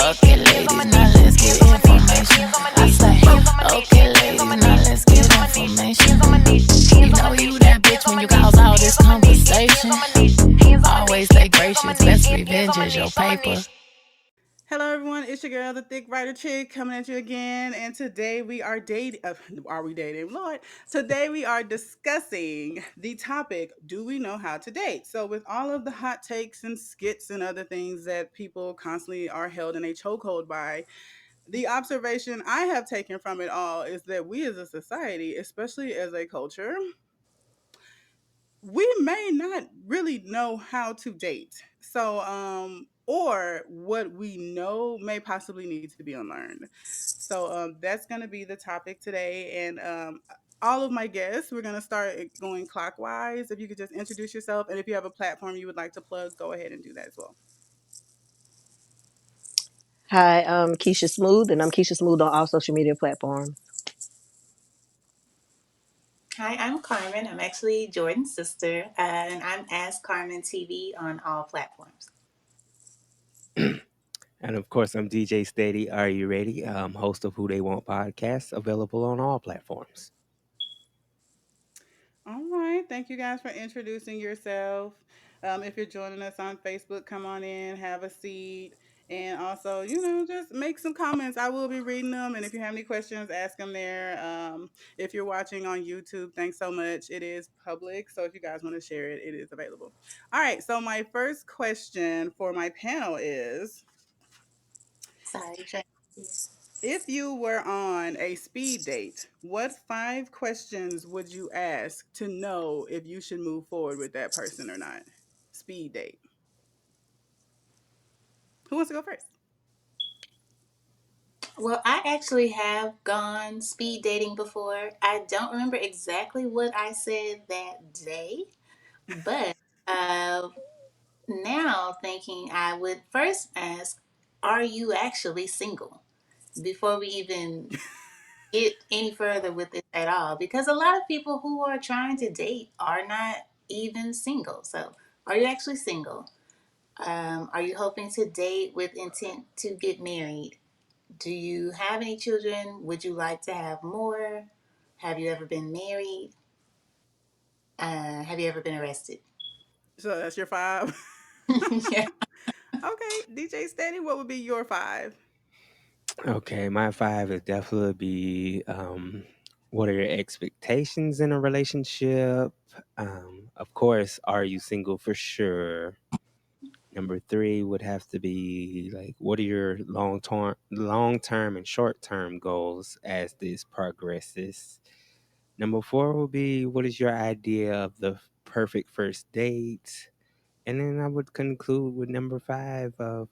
Okay, ladies, now let's get information. I say, okay, ladies, now let's get information. You know you that bitch when you cause all this conversation. Always stay gracious, best revenge is your paper. Hello, everyone. It's your girl, the Thick Writer Chick, coming at you again. And today we are dating. Are we dating? Lord. Today we are discussing the topic: do we know how to date? So, with all of the hot takes and skits and other things that people constantly are held in a chokehold by, the observation I have taken from it all is that we as a society, especially as a culture, we may not really know how to date. So, or what we know may possibly need to be unlearned. So, that's going to be the topic today. And all of my guests, we're going to start going clockwise. If you could just introduce yourself, and if you have a platform you would like to plug, go ahead and do that as well. Hi, I'm Keisha Smooth, and I'm Keisha Smooth on all social media platforms. Hi, I'm Carmen. I'm actually Jordan's sister, and I'm Ask Carmen TV on all platforms. And of course, I'm DJ Steady. Are you ready? Host of Who They Want podcast, available on all platforms. All right. Thank you guys for introducing yourself. If you're joining us on Facebook, come on in, have a seat, and also, just make some comments. I will be reading them, and if you have any questions, ask them there. If you're watching on YouTube, thanks so much. It is public, so if you guys want to share it, it is available. All right. So my first question for my panel is: Sorry, Jane. if you were on a speed date, what 5 questions would you ask to know if you should move forward with that person or not? Speed date. Who wants to go first? Well, I actually have gone speed dating before. I don't remember exactly what I said that day, but uh, now thinking I would first ask, are you actually single? Before we even get any further with this at all, because a lot of people who are trying to date are not even single. So, are you actually single? Are you hoping to date with intent to get married? Do you have any children? Would you like to have more? Have you ever been married? Have you ever been arrested? So that's your five. Yeah. Okay, DJ Steady, what would be your five? Okay, my five is definitely be what are your expectations in a relationship? Of course, are you single for sure? Number three would have to be like, what are your long term and short term goals as this progresses? Number four would be, what is your idea of the perfect first date? And then I would conclude with number five of,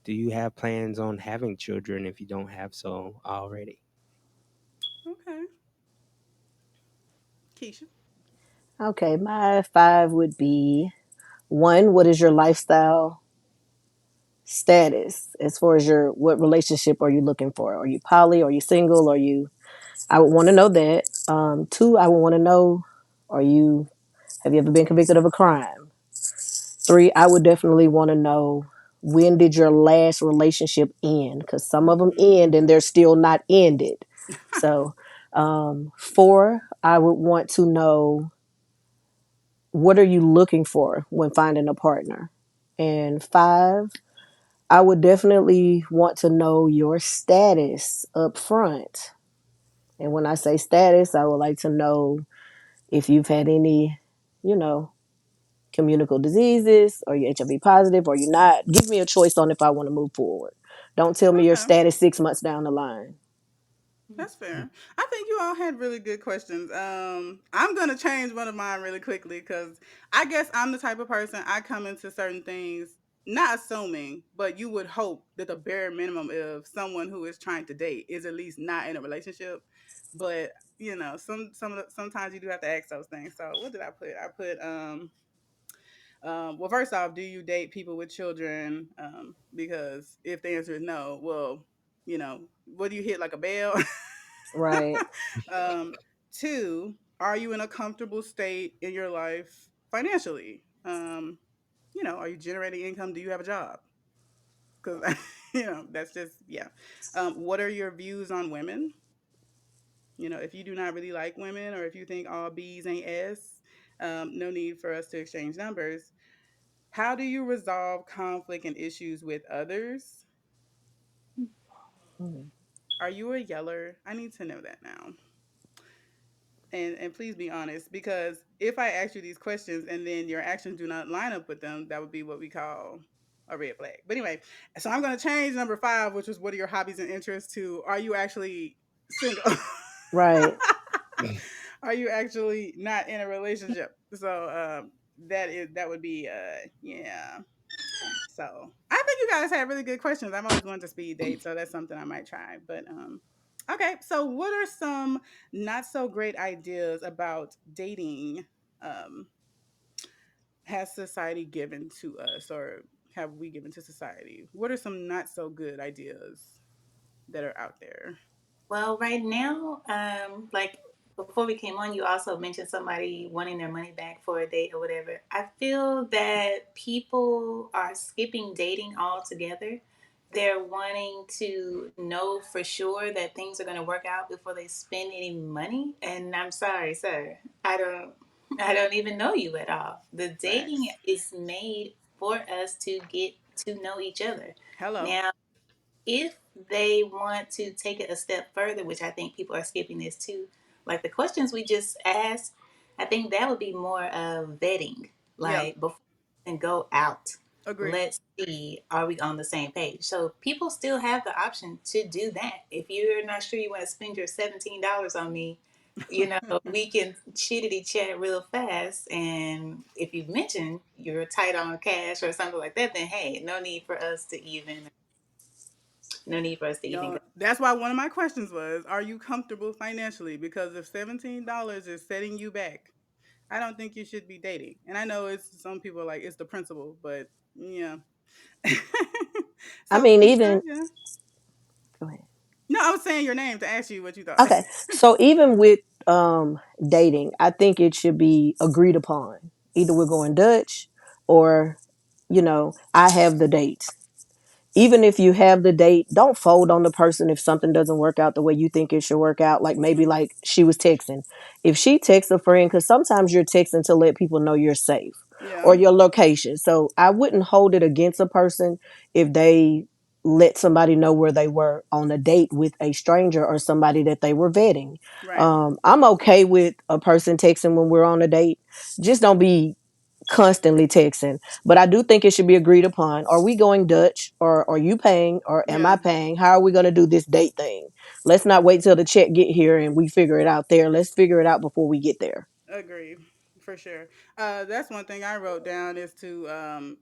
do you have plans on having children if you don't have so already? Okay, Keisha. Okay, my 5 would be one, what is your lifestyle status as far as your what relationship are you looking for? Are you poly? Are you single? Are you? I would want to know that. Two, I would want to know, are you? Have you ever been convicted of a crime? Three, I would definitely want to know, when did your last relationship end? Because some of them end and they're still not ended. So, four, I would want to know, what are you looking for when finding a partner? And five, I would definitely want to know your status up front. And when I say status, I would like to know if you've had any, you know, communicable diseases, or you HIV positive, or you're not. Give me a choice on if I want to move forward. Don't tell me your Okay. status 6 months down the line. That's fair. I think you all had really good questions. I'm gonna change one of mine really quickly because I guess I'm the type of person I come into certain things not assuming, but you would hope that the bare minimum of someone who is trying to date is at least not in a relationship. But sometimes you do have to ask those things. So what did I put? I put well, first off, do you date people with children? Because if the answer is no, well, what do you hit like a bell? Right. um, two, are you in a comfortable state in your life financially? Are you generating income? Do you have a job? Because That's just yeah. What are your views on women? If you do not really like women, or if you think all B's ain't S, no need for us to exchange numbers. How do you resolve conflict and issues with others? Hmm. Are you a yeller? I need to know that now. And please be honest, because if I ask you these questions and then your actions do not line up with them, that would be what we call a red flag. But anyway, so I'm going to change number 5, which was what are your hobbies and interests, to are you actually single? Right. Are you actually not in a relationship? So that would be yeah. So I think you guys had really good questions. I've always wanted to speed date, so that's something I might try. But okay. So what are some not so great ideas about dating? Um, has society given to us, or have we given to society? What are some not so good ideas that are out there? Well, right now, like before we came on, you also mentioned somebody wanting their money back for a date or whatever. I feel that people are skipping dating altogether. They're wanting to know for sure that things are going to work out before they spend any money. And I'm sorry, sir, I don't even know you at all. The dating Facts. is made for us to get to know each other. Hello. Now, if they want to take it a step further, which I think people are skipping this too, like the questions we just asked, I think that would be more of vetting, Yeah. like before and go out. Agree. Let's see, are we on the same page? So people still have the option to do that. If you're not sure you want to spend your $17 on me, we can shittity chat real fast. And if you mention you're tight on cash or something like that, then hey, no need for us to even go. No, that's why one of my questions was, are you comfortable financially? Because if $17 is setting you back, I don't think you should be dating. And I know it's some people are like it's the principle, but yeah. I So mean, Keisha, even yeah. go ahead. No, I was saying your name to ask you what you thought. Okay. So even with dating, I think it should be agreed upon. Either we're going Dutch or, I have the dates. Even if you have the date, don't fold on the person if something doesn't work out the way you think it should work out. Like maybe Hmm. like she was texting. If she texts a friend, because sometimes you're texting to let people know you're safe Yeah, or your location. So I wouldn't hold it against a person if they let somebody know where they were on a date with a stranger or somebody that they were vetting. right. I'm okay with a person texting when we're on a date. Just don't be constantly texting. But I do think it should be agreed upon. Are we going Dutch, or are you paying, or am Yeah, I paying? How are we going to do this date thing? Let's not wait till the check get here and we figure it out there. Let's figure it out before we get there. agree for sure. That's one thing I wrote down is to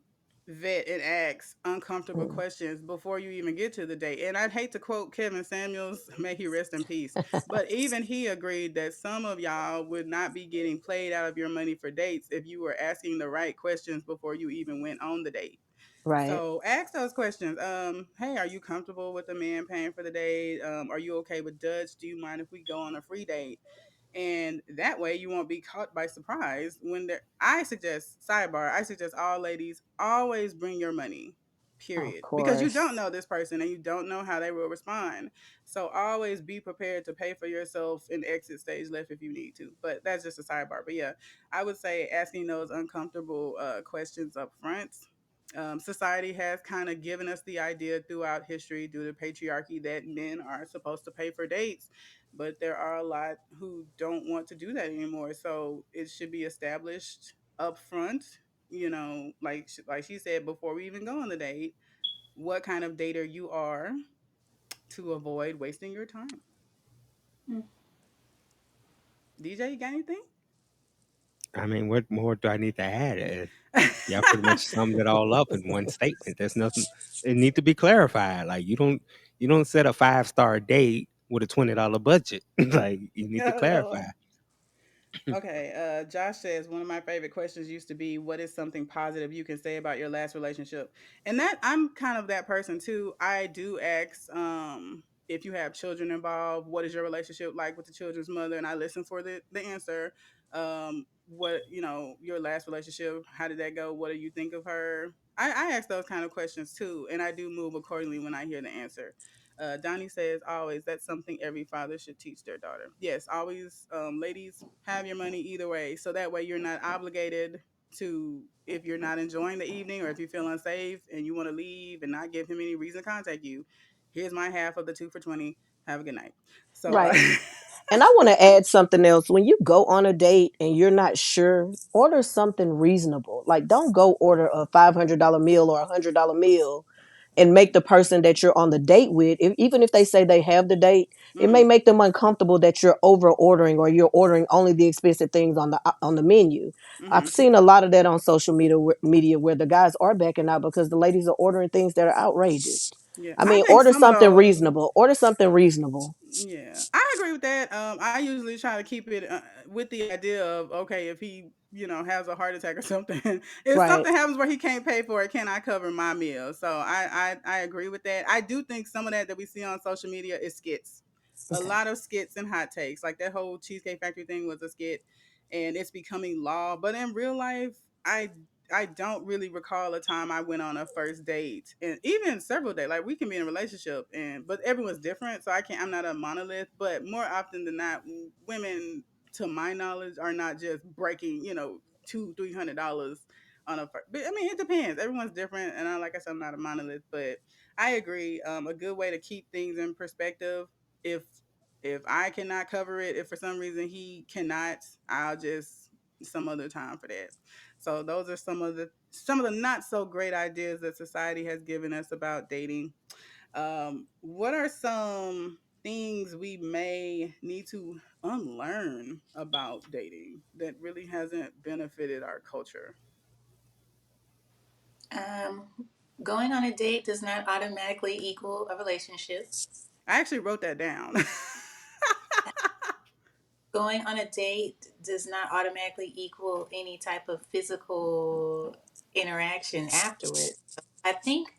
vet and ask uncomfortable Mm. questions before you even get to the date. And I'd hate to quote Kevin Samuels, may he rest in peace, but even he agreed that some of y'all would not be getting played out of your money for dates if you were asking the right questions before you even went on the date. Right. So ask those questions. Hey, are you comfortable with a man paying for the date? Are you okay with Dutch? Do you mind if we go on a free date? And that way you won't be caught by surprise when there. I suggest, sidebar, I suggest all ladies always bring your money, Of period, because you course. don't know this person and you don't know how they will respond. So always be prepared to pay for yourself and exit stage left if you need to. But that's just a sidebar. But yeah, I would say asking those uncomfortable questions up front. Society has kind of given us the idea throughout history, due to patriarchy, that men are supposed to pay for dates, but there are a lot who don't want to do that anymore. So it should be established up front, like she said, before we even go on the date, what kind of dater you are, to avoid wasting your time. DJ, you got anything? I mean, what more do I need to add? Y'all pretty much summed it all up in one statement. There's nothing. It need to be clarified. Like you don't set a 5-star date with a $20 budget. Like you need to clarify. Hello. Okay, Josh says one of my favorite questions used to be, "What is something positive you can say about your last relationship?" And that I'm kind of that person too. I do ask, if you have children involved, what is your relationship like with the children's mother, and I listen for the answer. What your last relationship? How did that go? What do you think of her? I ask those kind of questions too, and I do move accordingly when I hear the answer. Donnie says always that's something every father should teach their daughter. Yes, always, ladies, have your money either way, so that way you're not obligated to, if you're not enjoying the evening or if you feel unsafe and you want to leave and not give him any reason to contact you. Here's my half of the 2 for 20. Have a good night. So, Right. And I want to add something else. When you go on a date and you're not sure, order something reasonable. Like, don't go order a $500 meal or $100 meal and make the person that you're on the date with, even if they say they have the date, it may mm, make them uncomfortable that you're over ordering or you're ordering only the expensive things on the menu. I've hmm seen a lot of that on social media where the guys are backing out because the ladies are ordering things that are outrageous. yeah, I I mean, think order some of something those. reasonable. Order something reasonable. Yeah, I agree with that. I usually try to keep it with the idea of, okay, if he, has a heart attack or something, if Right. something happens where he can't pay for it, can I cover my meal? So I agree with that. I do think some of that we see on social media is skits. A Okay. lot of skits and hot takes, like that whole Cheesecake Factory thing was a skit, and it's becoming law. But in real life, I don't really recall a time I went on a first date, and even several dates. Like we can be in a relationship, and but everyone's different, so I can't. I'm not a monolith, but more often than not, women, to my knowledge, are not just breaking, $200-300 on a first. But I mean, it depends. Everyone's different, and like I said, I'm not a monolith, but I agree. A good way to keep things in perspective. If I cannot cover it, if for some reason he cannot, I'll just some other time for that. So those are some of the not so great ideas that society has given us about dating. What are some things we may need to unlearn about dating that really hasn't benefited our culture? Um, Going on a date does not automatically equal a relationship. I actually wrote that down. Going on a date does not automatically equal any type of physical interaction afterwards. I think,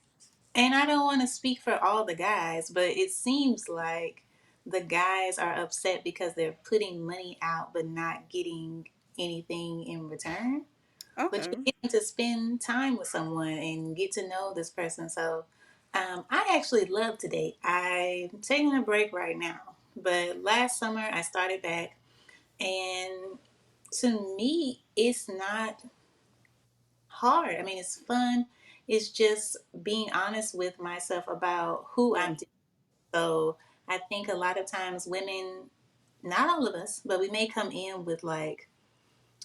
and I don't want to speak for all the guys, but it seems like the guys are upset because they're putting money out but not getting anything in return. But Okay. you're getting to spend time with someone and get to know this person. So I actually love to date. I'm taking a break right now. But last summer I started back, and to me, it's not hard. I mean, it's fun. It's just being honest with myself about who Yeah. I'm dating. So I think a lot of times women, not all of us, but we may come in with like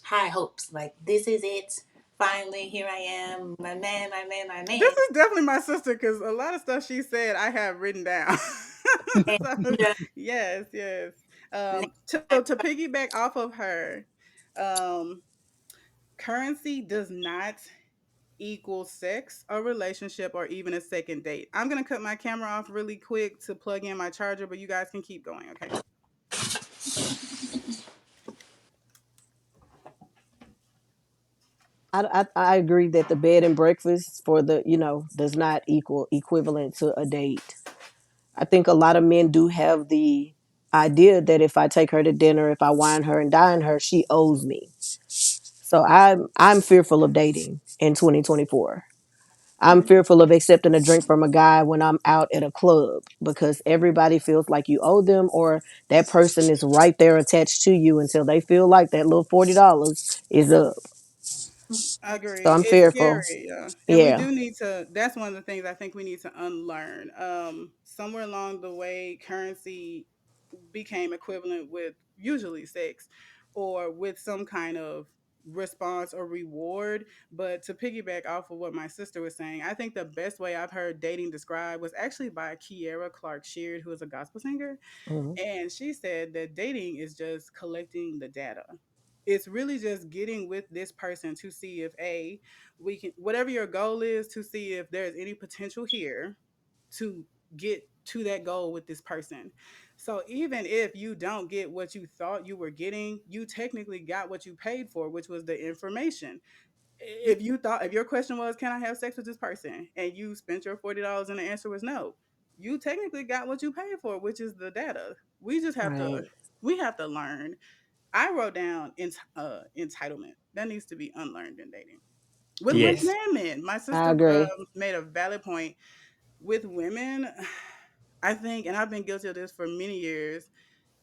high hopes. Like, this is it. Finally, here I am. My man, my man, my This man. is definitely my sister because a lot of stuff she said I have written down. And So uh, yes, yes. now To piggyback off of her, um, currency does not equal sex, a relationship, or even a second date. I'm gonna cut my camera off really quick to plug in my charger, but you guys can keep going, okay? I agree that the bed and breakfast for the, does not equal equivalent to a date. I think a lot of men do have the idea that if I take her to dinner, if I wine her and dine her, she owes me. So I'm fearful of dating in 2024. I'm Hmm. fearful of accepting a drink from a guy when I'm out at a club because everybody feels like you owe them or that person is right there attached to you until they feel like that little $40 is up. I So agree. I'm It's fearful. scary, yeah. And we Yeah. do need to, that's one of the things I think we need to unlearn. Somewhere along the way, currency became equivalent with usually sex or with some kind of response or reward. But to piggyback off of what my sister was saying, I think the best way I've heard dating described was actually by Kiera Clark Sheard, who is a gospel singer. Mhm. And she said that dating is just collecting the data. It's really just getting with this person to see if we can, whatever your goal is, to see if there's any potential here to get to that goal with this person. So even if you don't get what you thought you were getting, you technically got what you paid for, which was the information. If your question was, can I have sex with this person, and you spent your $40 and the answer was no, you technically got what you paid for, which is the data. We just have to Right. we have to learn. I wrote down entitlement that needs to be unlearned in dating. with Yes. women. My I sister agree. made a valid point with women. I think, and I've been guilty of this for many years,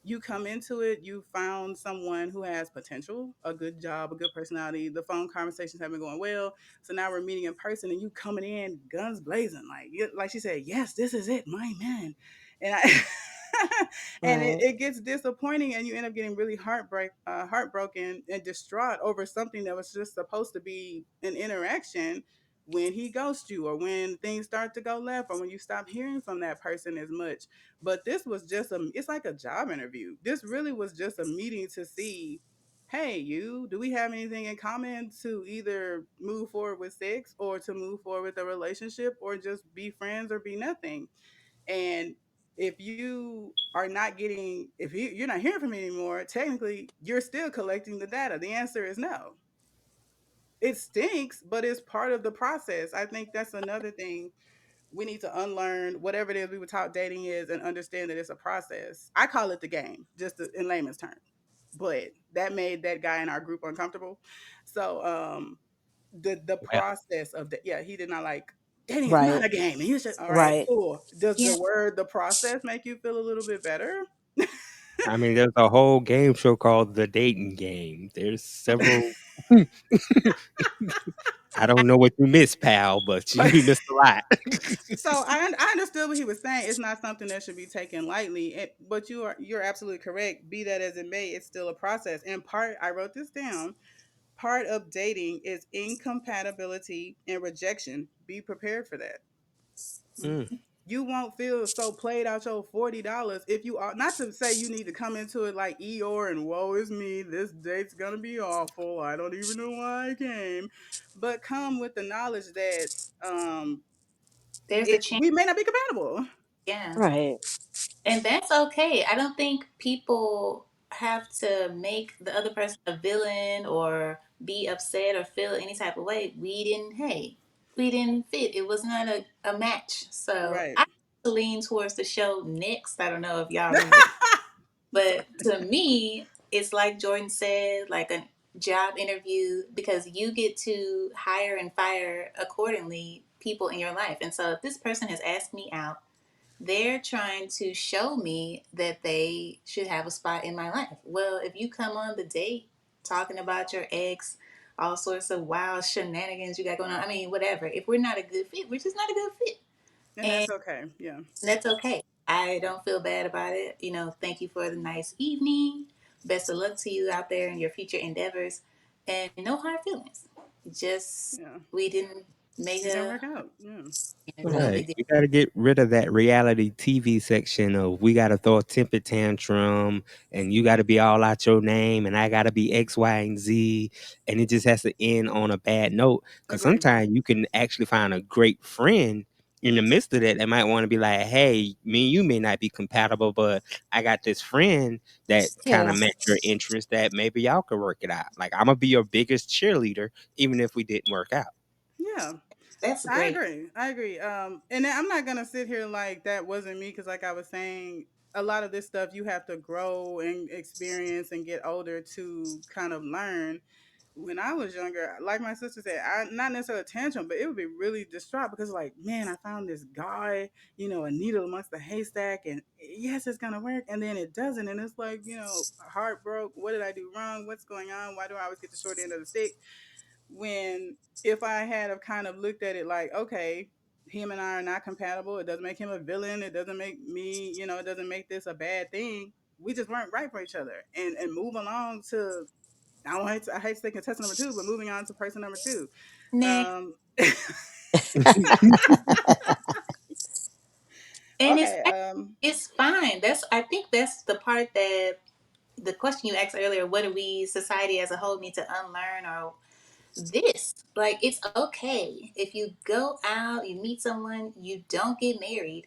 you come into it, you found someone who has potential, a good job, a good personality. The phone conversations have been going well. So now we're meeting in person and you coming in guns blazing. Like she said, yes, this is it, my man. And I and Right. it gets disappointing and you end up getting really heartbroken and distraught over something that was just supposed to be an interaction when he ghosts you or when things start to go left or when you stop hearing from that person as much. But this was just it's like a job interview. This really was just a meeting to see, hey, do we have anything in common to either move forward with sex or to move forward with a relationship or just be friends or be nothing. And if you are not getting, if you're not hearing from me anymore, technically you're still collecting the data. The answer is no. It stinks, but it's part of the process. I think that's another thing we need to unlearn whatever it is we were taught dating is and understand that it's a process. I call it the game, just in layman's terms. But that made that guy in our group uncomfortable. So the Well, process of the, yeah, he did not like dating is Right. not a game. And you should, all right, Right. cool. Does Yeah, the process make you feel a little bit better? I mean, there's a whole game show called The Dating Game. There's several. I don't know what you missed, pal, but you missed a lot. So I understood what he was saying. It's not something that should be taken lightly. But you're absolutely correct. Be that as it may, it's still a process. And part, I wrote this down. Part of dating is incompatibility and rejection. Be prepared for that. Mm. You won't feel so played out your $40 if you are, not to say you need to come into it like Eeyore and woe is me. This date's gonna be awful. I don't even know why I came, but come with the knowledge that there's a it chance. we may not be compatible. Yeah. Right. And that's okay. I don't think people have to make the other person a villain or be upset or feel any type of way. We didn't fit. It was not a match. So Right. I lean towards the show next. I don't know if y'all remember, but to me, it's like Jordan said, like a job interview because you get to hire and fire accordingly people in your life. And so if this person has asked me out, they're trying to show me that they should have a spot in my life. Well, if you come on the date talking about your ex, all sorts of wild shenanigans you got going on, I mean, whatever. If we're not a good fit, we're just not a good fit. And And that's okay. Yeah. that's okay. I don't feel bad about it. You know, thank you for the nice evening. Best of luck to you out there in your future endeavors. And no hard feelings. Just Yeah. we didn't make It didn't a, work out. Yeah. no Right. big deal. We gotta get rid of that reality TV section of we gotta throw a temper tantrum and you gotta be all out your name and I gotta be X, Y, and Z. And it just has to end on a bad note. Cause Agree. sometimes you can actually find a great friend in the midst of that might want to be like, hey, me and you may not be compatible, but I got this friend that kind Yeah. of met your interest that maybe y'all could work it out. Like I'm gonna be your biggest cheerleader, even if we didn't work out. Yeah. That's I great. agree. I agree. And I'm not gonna sit here like that wasn't me because, like I was saying, a lot of this stuff you have to grow and experience and get older to kind of learn. When I was younger, like my sister said, I not necessarily a tantrum, but it would be really distraught because, like, man, I found this guy, a needle amongst the haystack, and yes, it's gonna work, and then it doesn't, and it's like, heart broke. What did I do wrong? What's going on? Why do I always get the short end of the stick? When if I had have kind of looked at it like, okay, him and I are not compatible. It doesn't make him a villain. It doesn't make me, it doesn't make this a bad thing. We just weren't right for each other, and move along to. I hate to say contestant number two, but moving on to person number two. Next. Um, And okay. it's fine. That's I think that's the part that the question you asked earlier, what do we society as a whole need to unlearn or this? Like it's okay if you go out, you meet someone, you don't get married.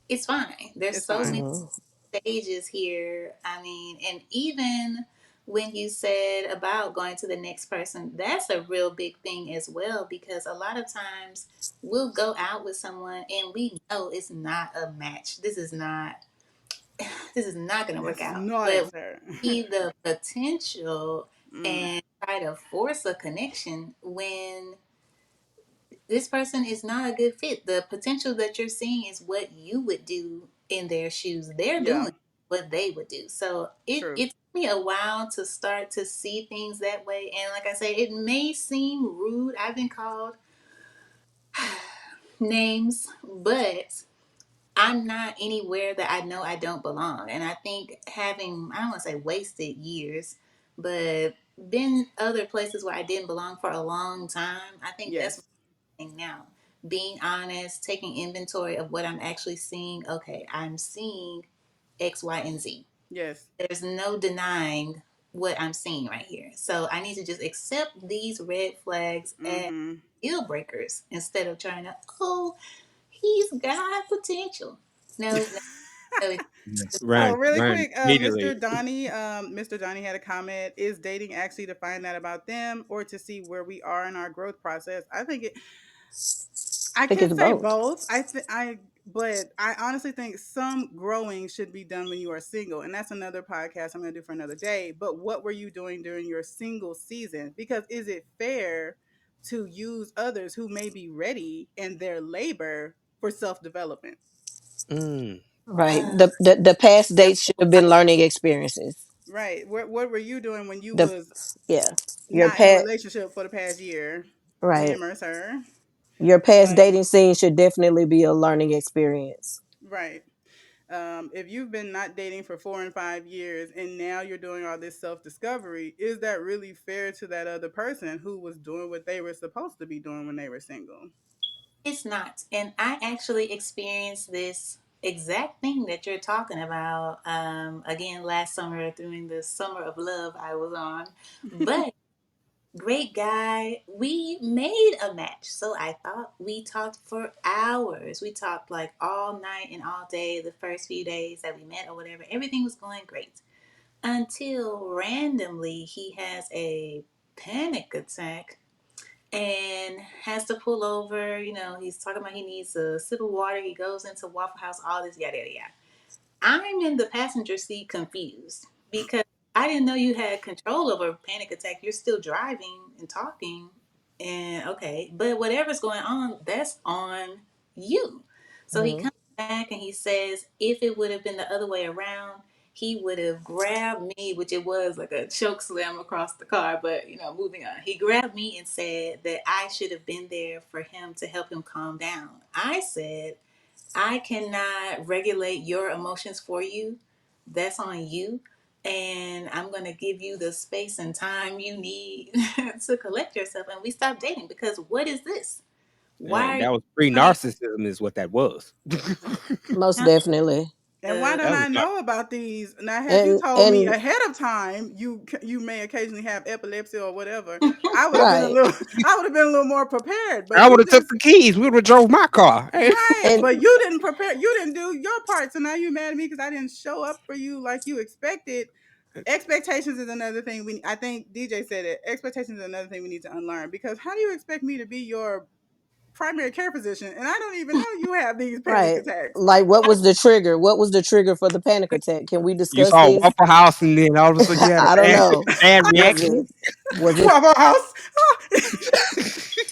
It's fine. There's It's so many fine. Mhm. stages here. I mean, and even when you said about going to the next person, that's a real big thing as well because a lot of times we'll go out with someone and we know it's not a match. This is not going to work It's out. naughty, But sir. we see the potential Mm, and try to force a connection when this person is not a good fit. The potential that you're seeing is what you would do in their shoes. They're Yeah, doing what they would do. So true. it took me a while to start to see things that way. And like I say, it may seem rude. I've been called names, but I'm not anywhere that I know I don't belong. And I think having, I don't want to say wasted years, but been other places where I didn't belong for a long time, I think that's Yes, what I'm saying now. Being honest, taking inventory of what I'm actually seeing. Okay, I'm seeing X, Y, and Z. yes. There's no denying what I'm seeing right here. So I need to just accept these red flags as Mm-hmm. deal breakers instead of trying to, oh, he's got potential. No, no, no. So Run, really run quick, immediately. Mr. Donnie had a comment. Is dating actually to find out about them or to see where we are in our growth process? I think it. I I think it's can't say both. both. But I honestly think some growing should be done when you are single, and that's another podcast I'm going to do for another day. But what were you doing during your single season? Because is it fair to use others who may be ready in their labor for self development? Mm. Right. Uh, The past that's dates should have been learning experiences. Right. What were you doing when you The was Yeah. Your not in a past relationship for the past year, right. ma'am or sir? Your past Like, dating scene should definitely be a learning experience. right. If you've been not dating for 4 and 5 years and now you're doing all this self discovery, is that really fair to that other person who was doing what they were supposed to be doing when they were single? it's not. And I actually experienced this exact thing that you're talking about again last summer during the summer of love I was on. But great guy. We made a match. So I thought we talked for hours. We talked like all night and all day the first few days that we met or whatever. Everything was going great until randomly he has a panic attack and has to pull over. You know, he's talking about he needs a sip of water. He goes into Waffle House, all this, yada, yada, yada. I'm in the passenger seat confused because I didn't know you had control over a panic attack. You're still driving and talking. And okay, but whatever's going on, that's on you. So he Hmm. comes back and he says, if it would have been the other way around, he would have grabbed me, which it was like a choke slam across the car. But, you know, moving on. He grabbed me and said that I should have been there for him to help him calm down. I said, I cannot regulate your emotions for you. That's on you. And I'm going to give you the space and time you need to collect yourself. And we stopped dating because what is this? Why Man, are you that was pre running narcissism, is what that was. Most down definitely. And why the don't That was I not. know about these? Now, had you told me And ahead of time, you may occasionally have epilepsy or whatever. I would have been a right. little, I would have been a little more prepared. But I would you have took just the keys. We would have drove my car. right. And But you didn't prepare. You didn't do your part. So now you mad at me because I didn't show up for you like you expected. Expectations is another thing. I think DJ said it. Expectations is another thing we need to unlearn because how do you expect me to be your primary care physician and I don't even know you have these panic right. attacks? Like what was the trigger? What was the trigger for the panic attack? Can we You discuss saw a these? Waffle House, and then all of a sudden you had a I don't bad, know. bad Was reaction. it was it Waffle House.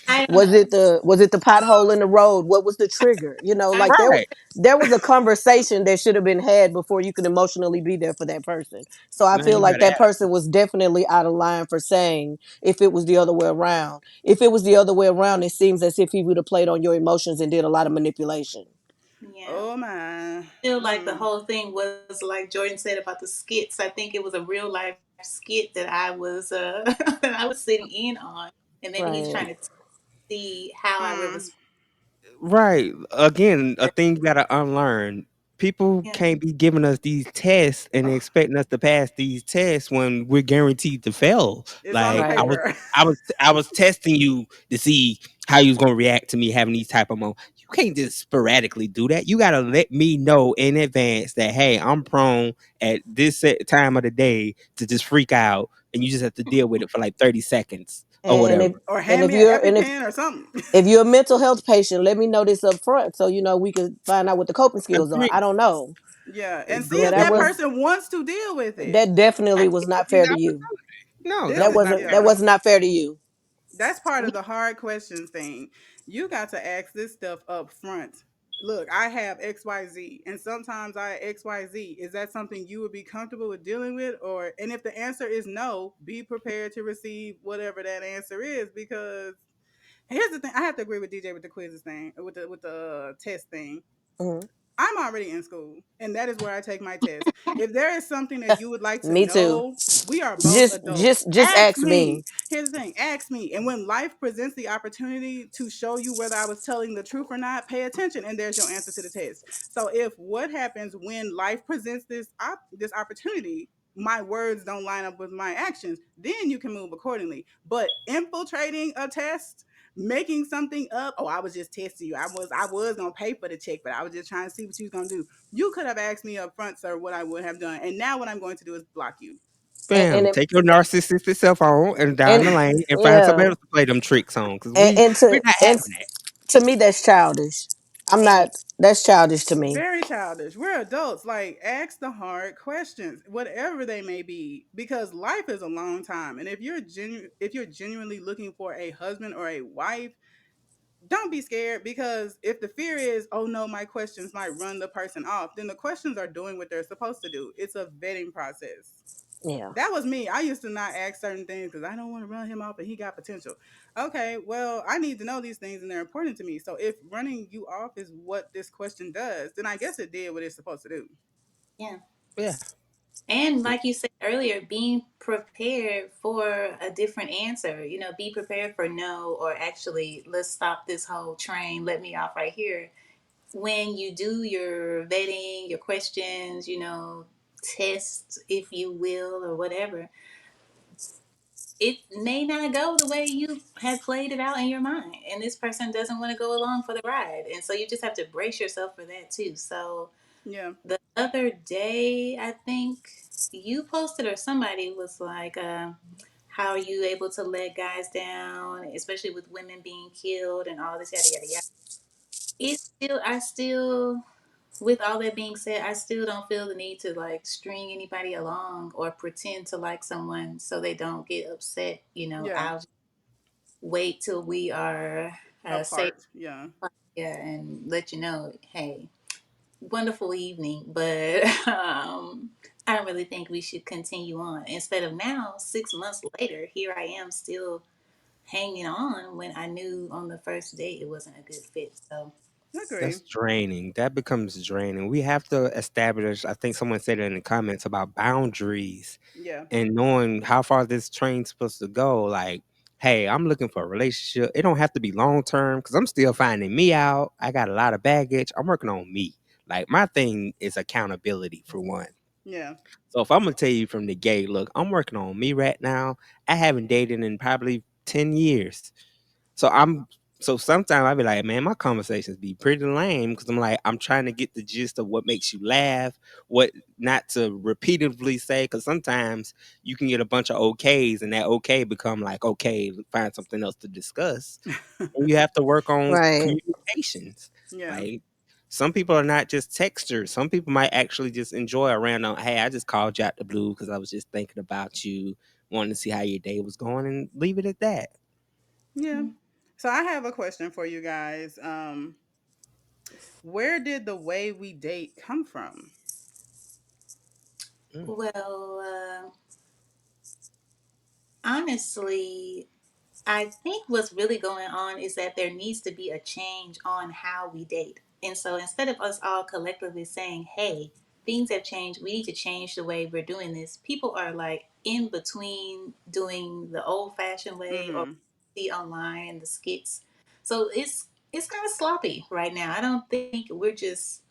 I don't know. was it the pothole in the road? What was the trigger? I Like Right. there was a conversation that should have been had before you could emotionally be there for that person. So I Now feel you like got to that ask. person was definitely out of line for saying if it was the other way around. If it was the other way around, it seems as if he would have played on your emotions and did a lot of manipulation. yeah. Oh my. Feel like the Mm. whole thing was like Jordan said about the skits. I think it was a real life skit that I was that I was sitting in on, and maybe he's Right. trying to see how I would Mm. respond. Right. Again, a thing you gotta unlearn. People Yeah, can't be giving us these tests and Ugh, expecting us to pass these tests when we're guaranteed to fail. it's on the Like Right. paper. I was testing you to see how you was gonna react to me having these type of moments. You can't just sporadically do that. You gotta let me know in advance that hey, I'm prone at this set time of the day to just freak out, and you just have to deal with it for like 30 seconds or And whatever. if Or and hand if me an you're and EpiPen or something. if you're a mental health patient, let me know this up front so we can find out what the coping skills are. Agree. I don't know. Yeah, and see Yeah, if Go that that give was person wants to deal with it. that definitely was give not them fair the to you. opportunity. No, This that That was is not wasn't fair. that yeah. was not fair to you. That's part of the hard questions thing. You got to ask this stuff up front. Look, I have XYZ, and sometimes I XYZ. Is that something you would be comfortable with dealing with? Or, and if the answer is no, be prepared to receive whatever that answer is. Because here's the thing, I have to agree with DJ with the quizzes thing, with the test thing. Hmm. I'm already in school, and that is where I take my test. If there is something that you would like to Me too. know, we are both Just adults. just just Ask ask me. me. Here's the thing, ask me. And when life presents the opportunity to show you whether I was telling the truth or not, pay attention, and there's your answer to the test. So if what happens when life presents this opportunity, my words don't line up with my actions, then you can move accordingly. But infiltrating a test, making something up. Oh, I was just testing you. I was gonna pay for the check, but I was just trying to see what you was gonna do. You could have asked me up front, sir, what I would have done. And now what I'm going to do is block you. And Bam, if, take your narcissistic self on and down and the lane and find somebody yeah, else to play them tricks on because and, and we're to not and having that. to me that's childish. I'm It is. not. That's childish to me. Very childish. We're adults. Like, ask the hard questions, whatever they may be, because life is a long time. And if you're genuinely looking for a husband or a wife, don't be scared, because if the fear is, oh no, my questions might run the person off, then the questions are doing what they're supposed to do. It's a vetting process. Yeah. That was me. I used to not ask certain things because I don't want to run him off and he got potential. Okay, well, I need to know these things and they're important to me. So if running you off is what this question does, then I guess it did what it's supposed to do. Yeah. Yeah. And like you said earlier, being prepared for a different answer. Be prepared for no, or actually, let's stop this whole train. Let me off right here. When you do your vetting, your questions, tests, if you will, or whatever, it may not go the way you had played it out in your mind. And this person doesn't want to go along for the ride. And so you just have to brace yourself for that too. So Yeah. the other day, I think you posted, or somebody was like, how are you able to let guys down, especially with women being killed and all this, yada, yada, yada. I still, with all that being said, I still don't feel the need to like string anybody along or pretend to like someone so they don't get upset. Yeah. I'll just wait till we are safe, Apart. Yeah. yeah, and let you know, hey, wonderful evening, but I don't really think we should continue on. Instead of now, 6 months later, here I am still hanging on when I knew on the first date it wasn't a good fit. So, Agree. That's draining. That becomes draining. We have to establish, I think someone said it in the comments about boundaries Yeah. and knowing how far this train's supposed to go. Like, hey, I'm looking for a relationship. It don't have to be long term because I'm still finding me out. I got a lot of baggage. I'm working on me. Like, my thing is accountability for one. Yeah. So if I'm gonna tell you from the gate, look, I'm working on me right now. I haven't dated in probably 10 years. So sometimes I be like, man, my conversations be pretty lame because I'm like, I'm trying to get the gist of what makes you laugh, what not to repeatedly say, because sometimes you can get a bunch of okays and that okay become like, okay, find something else to discuss. And you have to work on Right. communications. Yeah. Like some people are not just texters. Some people might actually just enjoy a random, hey, I just called you out the blue because I was just thinking about you, wanting to see how your day was going and leave it at that. Yeah. So I have a question for you guys. Where did the way we date come from? Mm. well, honestly, I think what's really going on is that there needs to be a change on how we date. And so instead of us all collectively saying, hey, things have changed, we need to change the way we're doing this, people are like in between doing the old fashioned way or Mm-hmm. the online, the skits. So it's kind of sloppy right now. I don't think we're just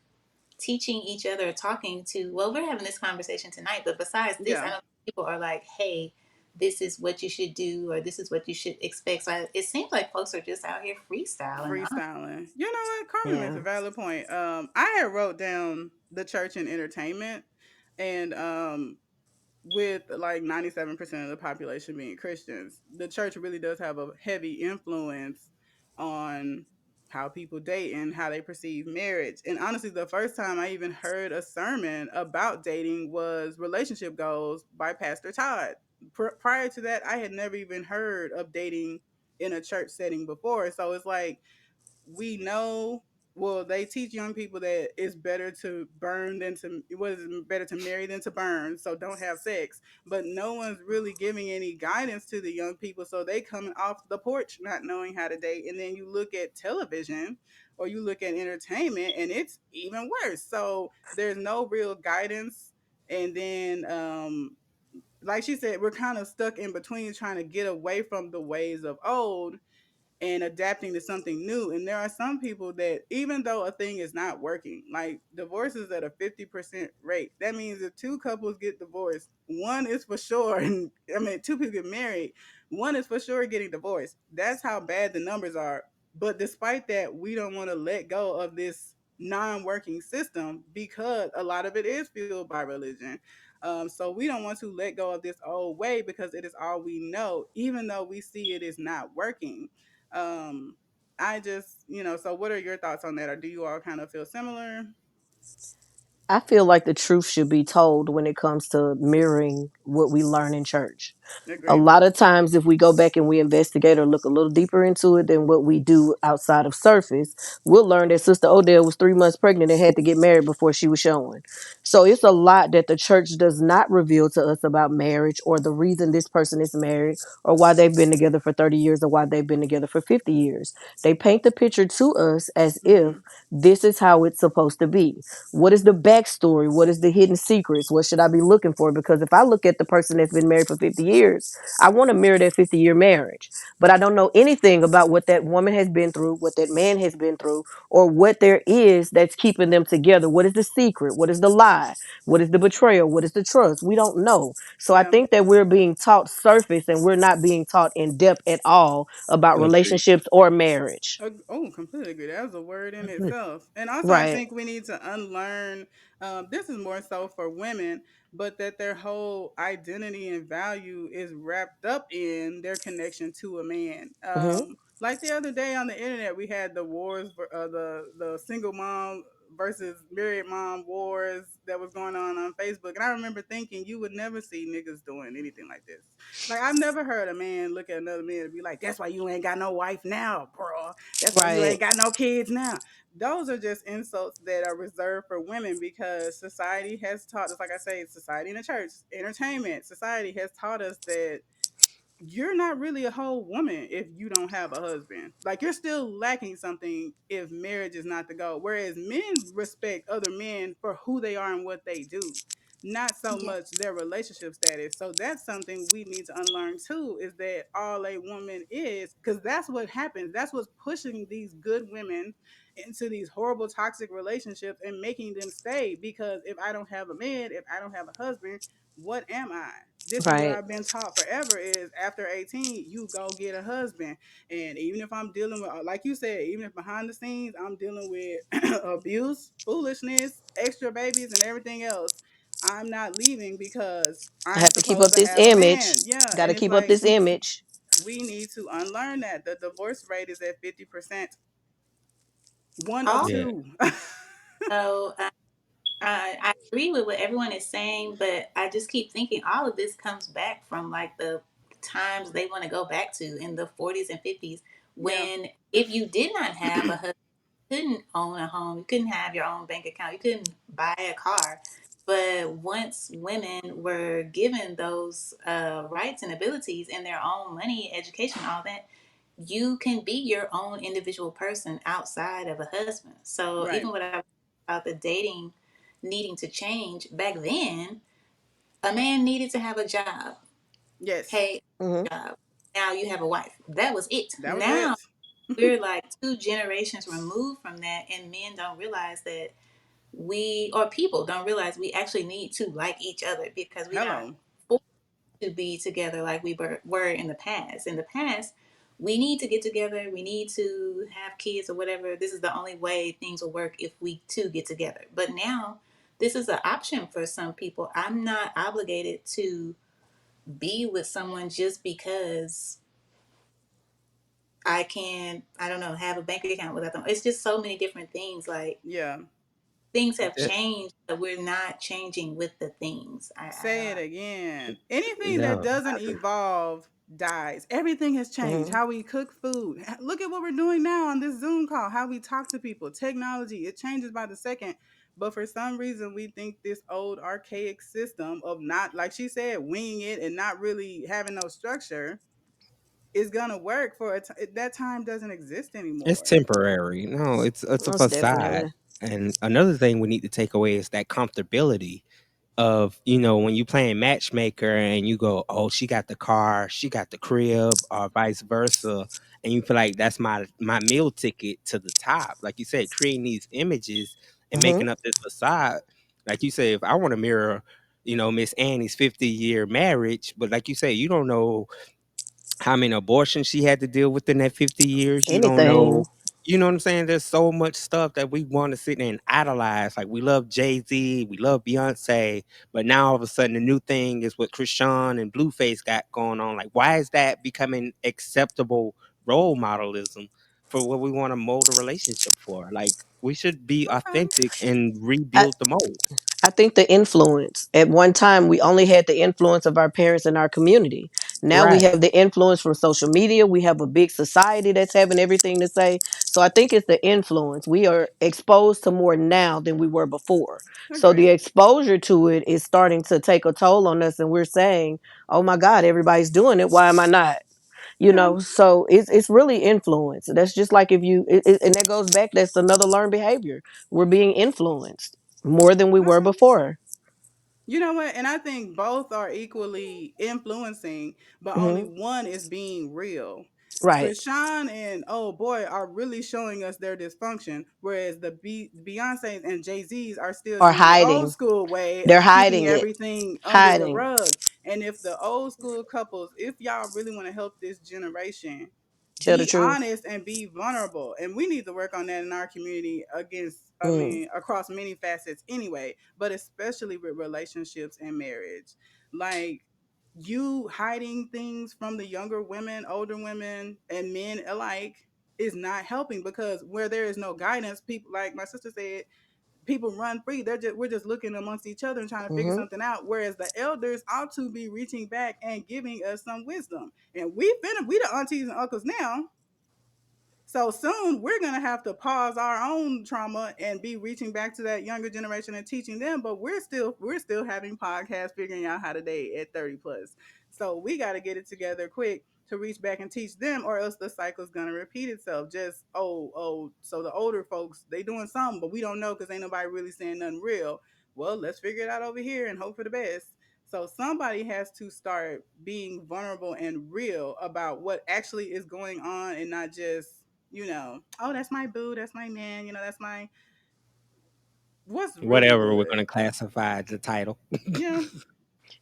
teaching each other, talking to, well, we're having this conversation tonight, but besides this, I Yeah. don't think people are like, hey, this is what you should do or this is what you should expect. So it seems like folks are just out here freestyling. Freestyling. You know what? Carmen makes a Yeah. valid point. I had wrote down the church and entertainment, and with like 97% of the population being Christians, the church really does have a heavy influence on how people date and how they perceive marriage. And honestly, the first time I even heard a sermon about dating was Relationship Goals by Pastor Todd. Prior to that, I had never even heard of dating in a church setting before. So it's like we know, well, they teach young people that it's better to burn than to, what is it, better to marry than to burn, so don't have sex. But no one's really giving any guidance to the young people, so they coming off the porch not knowing how to date. And then you look at television or you look at entertainment and it's even worse. So there's no real guidance. And then like she said, we're kind of stuck in between trying to get away from the ways of old and adapting to something new. And there are some people that, even though a thing is not working, like divorces at a 50% rate, that means if two couples get divorced, one is for sure, and I mean, two people get married, one is for sure getting divorced. That's how bad the numbers are. But despite that, we don't want to let go of this non working system because a lot of it is fueled by religion. So we don't want to let go of this old way because it is all we know, even though we see it is not working. um, I just, so what are your thoughts on that? Or do you all kind of feel similar? I feel like the truth should be told when it comes to mirroring what we learn in church. A Agree. lot of times, if we go back and we investigate or look a little deeper into it than what we do outside of surface, we'll learn that Sister Odell was 3 months pregnant and had to get married before she was showing. So it's a lot that the church does not reveal to us about marriage or the reason this person is married or why they've been together for 30 years or why they've been together for 50 years. They paint the picture to us as if Mm-hmm. this is how it's supposed to be. What is the backstory? What is the hidden secrets? What should I be looking for? Because if I look at the person that's been married for 50 years, I want to mirror that 50-year marriage. But I don't know anything about what that woman has been through, what that man has been through, or what there is that's keeping them together. What is the secret? What is the lie? What is the betrayal? What is the trust? We don't know. So I Yeah. think that we're being taught surface and we're not being taught in depth at all about Agree. relationships or marriage. Oh, completely agree. That was a word in Agree. itself. And also, I Right. think we need to unlearn. This is more so for women, but that their whole identity and value is wrapped up in their connection to a man. Hmm. Like the other day on the internet, we had the wars, the single mom versus married mom wars that was going on Facebook. And I remember thinking, you would never see niggas doing anything like this. Like I've never heard a man look at another man and be like, "That's why you ain't got no wife now, bro. That's why you Right. ain't got no kids now." Those are just insults that are reserved for women because society has taught us, like I say, society and the church, entertainment, society has taught us that you're not really a whole woman if you don't have a husband. Like you're still lacking something if marriage is not the goal. Whereas men respect other men for who they are and what they do, not so Yeah. much their relationship status. So that's something we need to unlearn too, is that all a woman is, because that's what happens. That's what's pushing these good women into these horrible toxic relationships and making them stay. Because if I don't have a man, if I don't have a husband, what am I? This is what Right. I've been taught forever, is after 18 you go get a husband. And even if I'm dealing with, like you said, even if behind the scenes I'm dealing with abuse, foolishness, extra babies and everything else, I'm not leaving because I I'm have to keep supposed up to this have a image. man. Yeah, Got and to it's keep up like this image. we need to unlearn that. The divorce rate is at 50%, one of Also, Yeah. two. I agree with what everyone is saying, but I just keep thinking all of this comes back from like the times they want to go back to in the 40s and 50s, Yeah. when if you did not have a husband, you couldn't own a home, you couldn't have your own bank account, you couldn't buy a car. But once women were given those rights and abilities and their own money, education, all that, you can be your own individual person outside of a husband. So Right. even what I about the dating needing to change back then, a man needed to have a job. Yes. Hey, Hmm. job. Now you have a wife. That was it. That was Now it. we're like two generations removed from that, and men don't realize that we, or people don't realize we actually need to like each other because we're not Hello. forced to be together like we were in the past. In the past, we need to get together, we need to have kids or whatever. This is the only way things will work if we two get together. But now, this is an option for some people. I'm not obligated to be with someone just because I can, I don't know, have a bank account without them. It's just so many different things. Like, Yeah. things have That- changed, but we're not changing with the things. I Say it don't. again. Anything that no, doesn't I agree. evolve dies. Everything has changed. Hmm. How we cook food. Look at what we're doing now on this Zoom call. How we talk to people. Technology, it changes by the second. But for some reason, we think this old archaic system of not, like she said, winging it and not really having no structure is gonna work for that time doesn't exist It's anymore. temporary. No, it's a Most facade. definitely. And another thing we need to take away is that comfortability of, when you playing matchmaker and you go, oh, she got the car, she got the crib, or vice versa, and you feel like that's my meal ticket to the top. Like you said, creating these images and Hmm. making up this facade. Like you say, if I want to mirror, Miss Annie's 50-year marriage, but like you say, you don't know how many abortions she had to deal with in that 50 years. You don't Anything. know. You know what I'm saying? There's so much stuff that we want to sit there and idolize. Like we love Jay-Z, we love Beyonce, but now all of a sudden the new thing is what Krishan and Blueface got going on. Like, why is that becoming acceptable role modelism for what we want to mold a relationship for? Like, we should be Okay. authentic and I, rebuild the mold. I think the influence. At one time, we only had the influence of our parents and our community. Now we Right. have the influence from social media. We have a big society that's having everything to say. So I think it's the influence. We are exposed to more now than we were before. So the Agree. exposure to it is starting to take a toll on us, and we're saying, "Oh my God, everybody's doing it. Why am I not?" Yeah. So it's really influence. That's just like if you and that goes back. That's another learned behavior. We're being influenced more than we were Okay. before. You know what? And I think both are equally influencing, but only Hmm. one is being real. Right. Krishan and oh boy are really showing us their dysfunction, whereas the Beyonces and Jay Z's are still Or doing the old hiding. school way They're of keeping hiding it. everything under the Hiding. rug. And if the old school couples, if y'all really want to help this generation, Tell the be truth. honest and be vulnerable. And we need to work on that in our community against, I Mm. mean, across many facets anyway, but especially with relationships and marriage. Like, you hiding things from the younger women, older women, and men alike is not helping, because where there is no guidance, people, like my sister said, people run free. We're just looking amongst each other and trying to figure Hmm. something out. Whereas the elders ought to be reaching back and giving us some wisdom. And we the aunties and uncles now, so soon we're gonna have to pause our own trauma and be reaching back to that younger generation and teaching them. But we're still having podcasts figuring out how to date at 30 plus. So we got to get it together quick to reach back and teach them, or else the cycle's gonna repeat itself. Just so the older folks they doing something, but we don't know because ain't nobody really saying nothing real. Well, let's figure it out over here and hope for the best. So somebody has to start being vulnerable and real about what actually is going on, and not just, oh, that's my boo, that's my man, that's my, what's really Whatever we're going good. to classify the title. Yeah.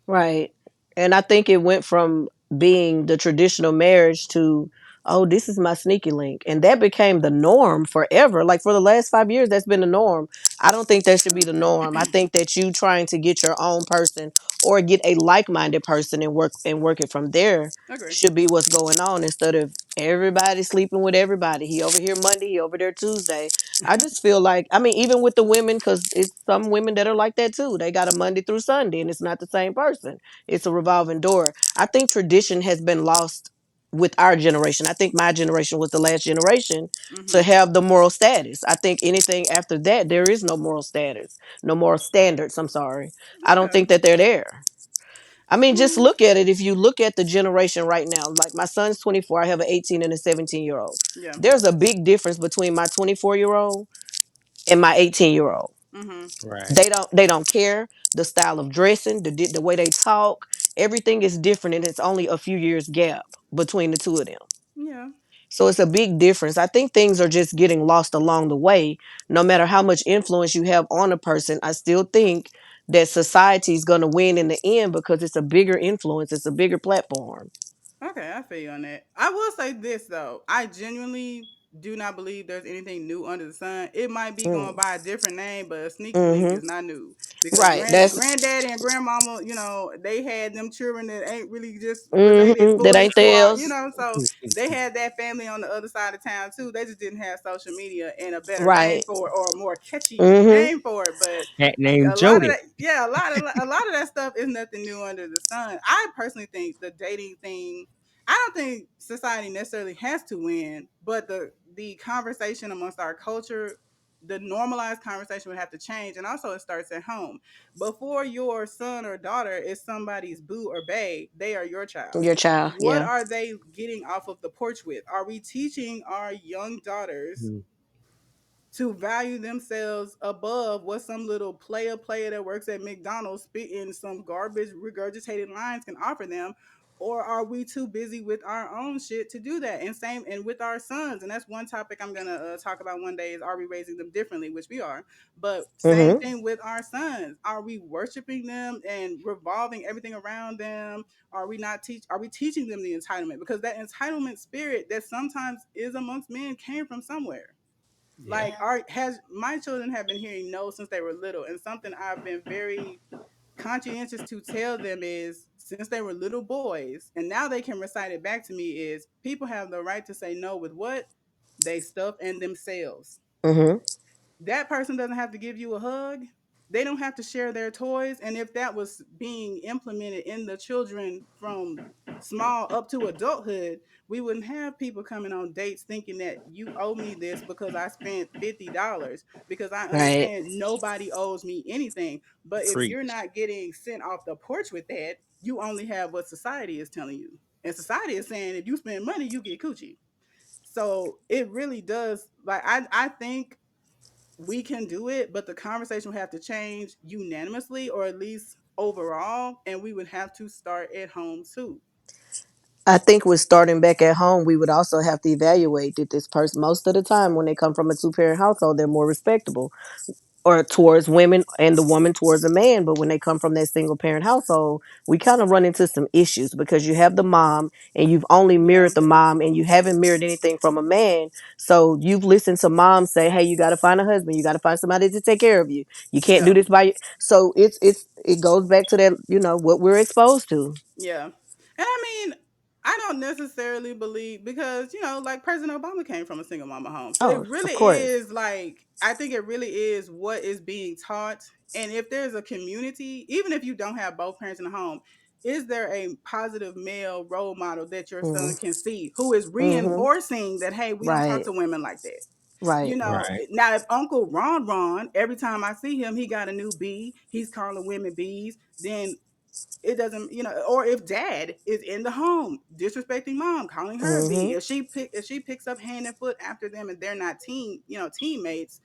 Right. And I think it went from being the traditional marriage to, oh, this is my sneaky link. And that became the norm forever. Like for the last 5 years, that's been the norm. I don't think that should be the norm. I think that you trying to get your own person or get a like minded person and work it from there Agree. should be what's going on instead of everybody sleeping with everybody. He over here Monday, he over there Tuesday. I just feel like, I mean, even with the women, because it's some women that are like that too. They got a Monday through Sunday, and it's not the same person. It's a revolving door. I think tradition has been lost with our generation. I think my generation was the last generation to Mm-hmm. have the moral status. I think anything after that, there is no moral status, no moral standards. I'm sorry. I don't Yeah. think that they're there. I mean, just Well, look at it. If you look at the generation right now, like my son's 24, I have an 18 and a 17-year-old. yeah. There's a big difference between my 24-year-old and my 18-year-old. Mm-hmm. Right. They don't care the style of dressing, the way they talk. Everything is different, and it's only a few years gap between the two of them. Yeah. So it's a big difference. I think things are just getting lost along the way. No matter how much influence you have on a person, I still think that society is going to win in the end because it's a bigger influence. It's a bigger platform. Okay, I feel you on that. I will say this though. I genuinely do not believe there's anything new under the sun. It might be going Mm. by a different name, but a sneaky link Hmm. is not new. Because Right. That's granddaddy and grandmama, they had them children that ain't really just related that fully ain't to our, theirs. so they had that family on the other side of town too. They just didn't have social media and a better name Right. for it, or a more catchy Hmm. name for it. But Cat named a lot of Jody. that, yeah, a lot of that stuff is nothing new under the sun. I personally think the dating thing, I don't think society necessarily has to win, but the conversation amongst our culture, the normalized conversation would have to change, and also it starts at home. Before your son or daughter is somebody's boo or bae, they are your child. Your child, What yeah. are they getting off of the porch with? Are we teaching our young daughters Mm. to value themselves above what some little player that works at McDonald's spitting some garbage regurgitated lines can offer them? Or are we too busy with our own shit to do that? And same and with our sons, and that's one topic I'm gonna talk about one day is, are we raising them differently, which we are. But same Mm-hmm. thing with our sons. Are we worshiping them and revolving everything around them? Are we teaching them the entitlement? Because that entitlement spirit that sometimes is amongst men came from somewhere. Yeah. Like, Yeah. our has my children have been hearing no since they were little, and something I've been very conscientious to tell them is, since they were little boys and now they can recite it back to me, is people have the right to say no with what they stuff and themselves. Mm-hmm. That person doesn't have to give you a hug. They don't have to share their toys. And if that was being implemented in the children from small up to adulthood, we wouldn't have people coming on dates thinking that you owe me this because I spent $50. Because I Right. understand nobody owes me anything. But if you're Preach. not getting sent off the porch with that, you only have what society is telling you. And society is saying if you spend money, you get coochie. So it really does, like, I think we can do it, but the conversation would have to change unanimously or at least overall, and we would have to start at home too. I think with starting back at home, we would also have to evaluate that this person, most of the time when they come from a two parent household, they're more respectable or towards women and the woman towards a man. But when they come from that single parent household, we kind of run into some issues because you have the mom and you've only Yeah, mirrored the mom and you haven't mirrored anything from a man. So you've listened to mom say, hey, you got to find a husband. You got to find somebody to take care of you. You can't do yeah, this by you. So it goes back to that, what we're exposed to. yeah. And I mean, I don't necessarily believe, because like President Obama came from a single mama home, so it Oh, really of course. is like, I think it really is what is being taught. And if there's a community, even if you don't have both parents in the home, is there a positive male role model that your son Mm-hmm. can see who is Mm-hmm. reinforcing that, hey, we don't talk Right. to women like that? Right. Right. Now if Uncle Ron, every time I see him, he got a new bee, he's calling women bees, then it doesn't, or if dad is in the home disrespecting mom, calling her a bee, Mm-hmm. if she picks up hand and foot after them and they're not teammates,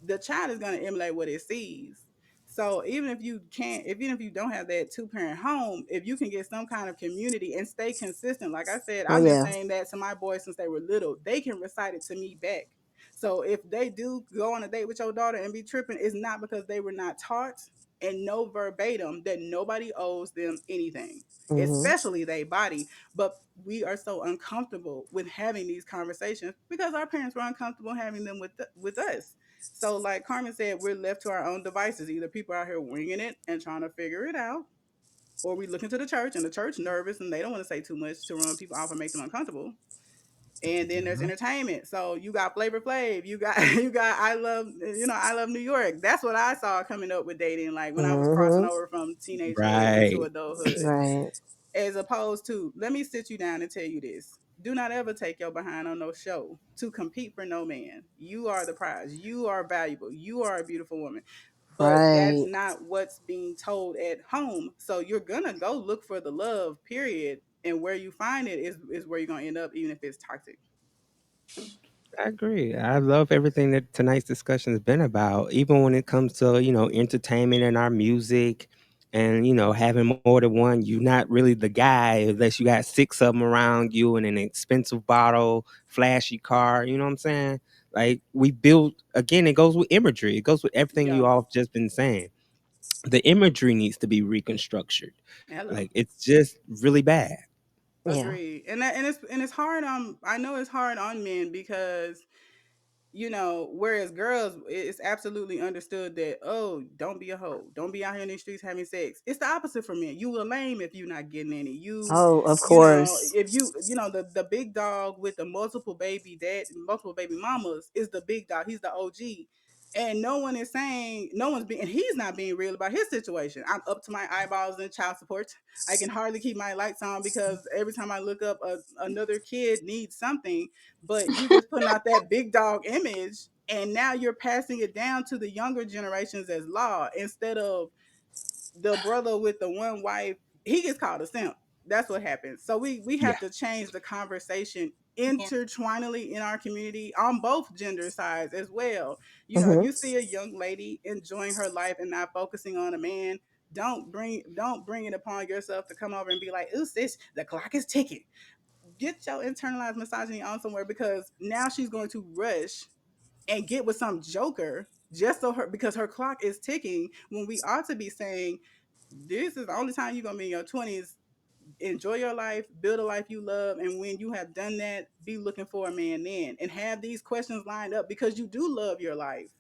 the child is going to emulate what it sees. So even if you don't have that two parent home, if you can get some kind of community and stay consistent, like I said, Oh I've been yeah. saying that to my boys since they were little, they can recite it to me back. So if they do go on a date with your daughter and be tripping, it's not because they were not taught and know verbatim that nobody owes them anything, Mm-hmm. especially their body. But we are so uncomfortable with having these conversations because our parents were uncomfortable having them with us. So, like Carmen said, we're left to our own devices. Either people out here winging it and trying to figure it out, or we look into the church and the church nervous and they don't want to say too much to run people off and make them uncomfortable. And then there's Yeah. entertainment. So you got Flavor Flav, you got you got I love New York. That's what I saw coming up with dating, like when I was crossing Mm-hmm. over from teenagehood into Right. adulthood, Right. as opposed to, let me sit you down and tell you this. Do not ever take your behind on no show to compete for no man. You are the prize. You are valuable. You are a beautiful woman. But that's Right. not what's being told at home. So you're gonna go look for the love, period. And where you find it is where you're gonna end up, even if it's toxic. I agree. I love everything that tonight's discussion has been about, even when it comes to, entertainment and our music and, having more than one. You're not really the guy unless you got six of them around you and an expensive bottle, flashy car. You know what I'm saying? Like we build, again, it goes with imagery. It goes with everything Yeah. you all have just been saying. The imagery needs to be reconstructed. Hello. Like it's just really bad. Yeah. Agree. And it's hard on, I know it's hard on men because whereas girls, it's absolutely understood that, oh, don't be a hoe, don't be out here in these streets having sex. It's the opposite for men. You a lame if you're not getting any. Oh, of course. If the big dog with the multiple baby mamas is the big dog. He's the OG. And no one is saying, no one's being, and he's not being real about his situation. I'm up to my eyeballs in child support. I can hardly keep my lights on because every time I look up, another kid needs something. But you just putting out that big dog image, and now you're passing it down to the younger generations as law instead of the brother with the one wife. He gets called a simp. That's what happens. So we Yeah. have to change the conversation Yeah. intertwiningly in our community on both gender sides as well. You know, if Hmm. you see a young lady enjoying her life and not focusing on a man, don't bring it upon yourself to come over and be like, "Ooh, sis, the clock is ticking." Get your internalized misogyny on somewhere, because now she's going to rush and get with some joker just so her, because her clock is ticking, when we ought to be saying, this is the only time you're gonna be in your 20s. Enjoy your life, build a life you love, and when you have done that, be looking for a man then, and have these questions lined up because you do love your life.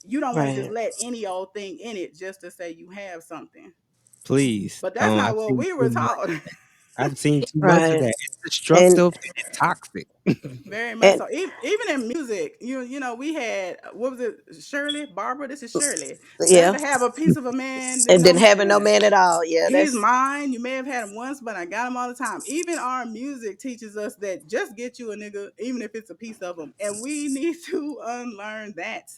You don't want to just Right. let any old thing in it just to say you have something. Please. But that's not I've what seen we too were much. taught. I've seen too much of Right. that. It's And destructive and it's toxic. Very much and so. Even in music, you know, we had, what was it, Shirley, Barbara. This is Shirley. Better yeah, to have a piece of a man than and no then having no man. man at all. Yeah, He's that's mine. You may have had him once, but I got him all the time. Even our music teaches us that just get you a nigga, even if it's a piece of him, and we need to unlearn that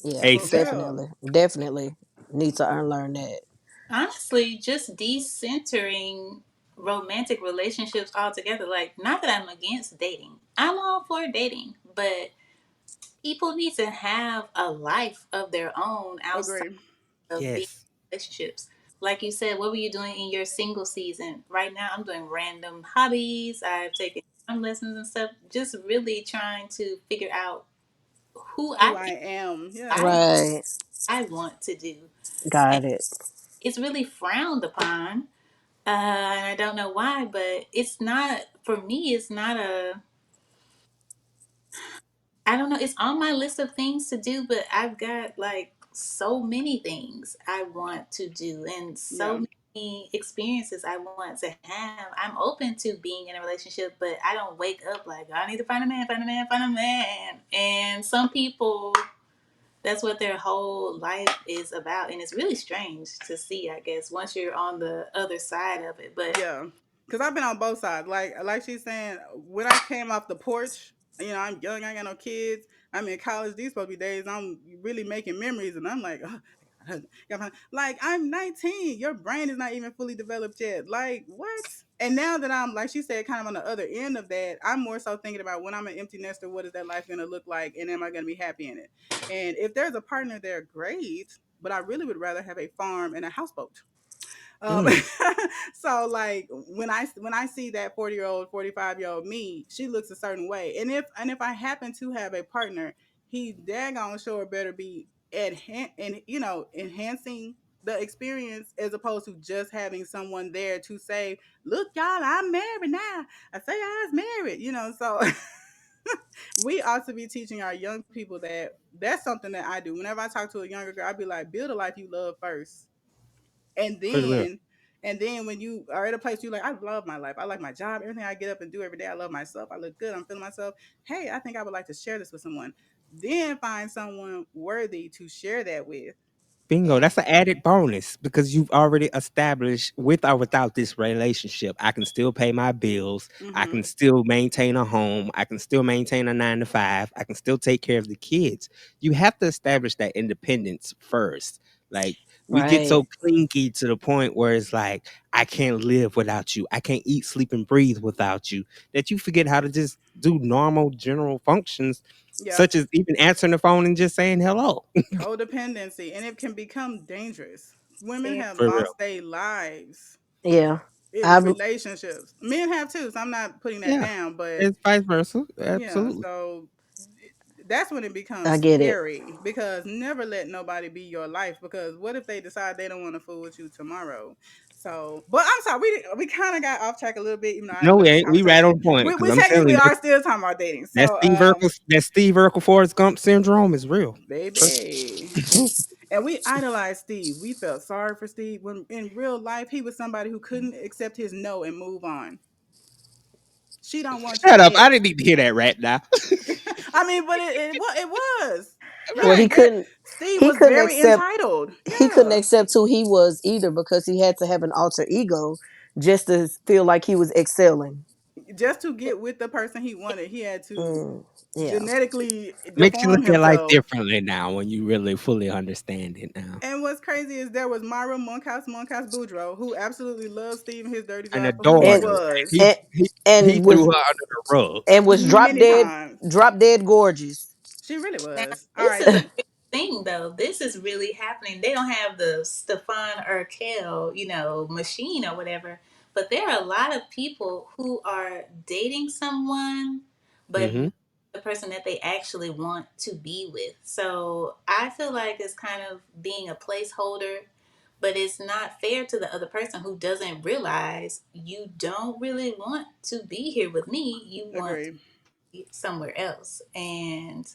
yeah, for ASAP. real. definitely need to unlearn that. Honestly, just decentering romantic relationships altogether. Like, not that I'm against dating, I'm all for dating, but people need to have a life of their own outside Agree. of being Yes. in relationships. Like you said, what were you doing in your single season? Right now, I'm doing random hobbies. I've taken drum lessons and stuff. Just really trying to figure out who Who I I am, am. Yeah. I Right. I want to do. And Got it. it's really frowned upon. And I don't know why, but it's not for me. It's not a. I don't know. It's on my list of things to do, but I've got like so many things I want to do and Yeah. so many experiences I want to have. I'm open to being in a relationship, but I don't wake up like, I need to find a man, find a man, find a man. And some people, that's what their whole life is about. And it's really strange to see, I guess, once you're on the other side of it. But Yeah, because I've been on both sides. Like she's saying, when I came off the porch, I'm young, I ain't got no kids. I'm in college. These supposed to be days I'm really making memories, and I'm like, oh, like I'm 19. Your brain is not even fully developed yet. Like what? And now that I'm, like she said, kind of on the other end of that, I'm more so thinking about, when I'm an empty nester, what is that life going to look like, and am I going to be happy in it? And if there's a partner there, great. But I really would rather have a farm and a houseboat. um, Mm. so like when I see that 40-year-old, 45-year-old me, she looks a certain way. And if I happen to have a partner, he daggone sure better be enhancing the experience, as opposed to just having someone there to say, look, y'all, I'm married now. I say I was married, so we ought to be teaching our young people that. That's something that I do. Whenever I talk to a younger girl, I'd be like, build a life you love first, and For real. then when you are at a place, you like, I love my life, I like my job, everything I get up and do every day, I love myself, I look good, I'm feeling myself. Hey, I think I would like to share this with someone. Then find someone worthy to share that with. Bingo. And That's an added bonus because you've already established, with or without this relationship, I can still pay my bills. I mm-hmm. can still maintain a home. I can still maintain a 9 to 5. I can still take care of the kids. You have to establish that independence first. Like, we get so Right. clingy to the point where it's like, I can't live without you. I can't eat, sleep, and breathe without you, that you forget how to just do normal general functions, Yeah. such as even answering the phone and just saying hello. Codependency, and it can become dangerous. Women very, have For real. lost their lives Yeah. in I've relationships. Men have too, so I'm not putting that Yeah. down, but It's vice versa. yeah, Absolutely. so that's when it I becomes get it. scary, because never let nobody be your life, because what if they decide they don't want to fool with you tomorrow? So, but I'm sorry, we kind of got off track a little bit, even though I No, we know this ain't. We right conversation, on point we, because we I'm telling technically you, are still talking about dating. So That Steve Urkel Forrest Gump syndrome is real. baby, and we idolized Steve. We felt sorry for Steve when in real life he was somebody who couldn't accept his no and move on. She don't want you Shut up! I yet. didn't need to hear that right now. I mean, but it was. Well, Right. Steve he was couldn't very accept entitled. he couldn't Yeah. accept who he was either because he had to have an alter ego just to feel like he was excelling. Just to get with the person he wanted, he had to Mm, yeah. genetically Makes you deform look at life himself. differently now when you really fully understand it now. And what's crazy is there was Myra Monkhouse Boudreaux, who absolutely loves Steve and his dirty And a job for who he And daughter. was He and he he and threw was her under the rug. many times. drop dead gorgeous. She really Now, was. All this right. is a real thing, though. This is really happening. They don't have the Stefan Urkel, machine or whatever. But there are a lot of people who are dating someone, but Hmm. not the person that they actually want to be with. So I feel like it's kind of being a placeholder, but it's not fair to the other person who doesn't realize you don't really want to be here with me. You want to Agree. be somewhere else. And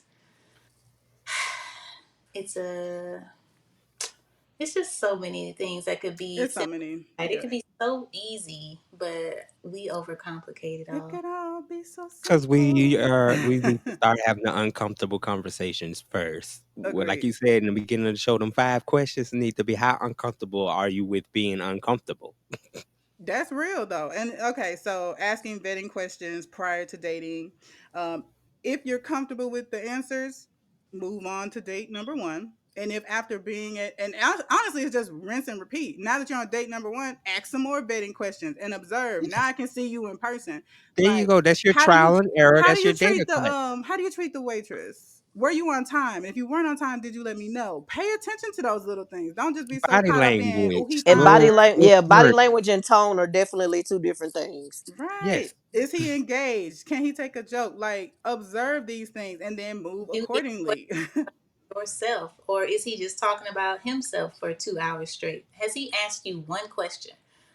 it's a it's just so many things that could be It's so said. many. It Yeah. could be so easy, but we overcomplicate it It all. could all be so Because simple. we need to start having the uncomfortable conversations first. Well, like Agreed. you said in the beginning of the show, them 5 questions need to be: how uncomfortable are you with being uncomfortable? That's real though. And okay, so asking vetting questions prior to dating. Um, if you're comfortable with the answers, move on to date number one. And if after being at, and honestly, it's just rinse and repeat. Now that you're on date number one, ask some more vetting questions and observe. Now I can see you in person. There you Like, go. That's your how do you trial and error. how do That's you your data treat the cut. how do you treat the waitress? Were you on time? If you weren't on time, did you let me know? Pay attention to those little things. Don't just be so Body caught up in, oh, he language. And fine. body Word. language and tone are definitely two different things. Right. Yes. Is he engaged? Can he take a joke? Like, observe these things and then move Do you accordingly. yourself, or is he just talking about himself for 2 hours straight? Has he asked you one question?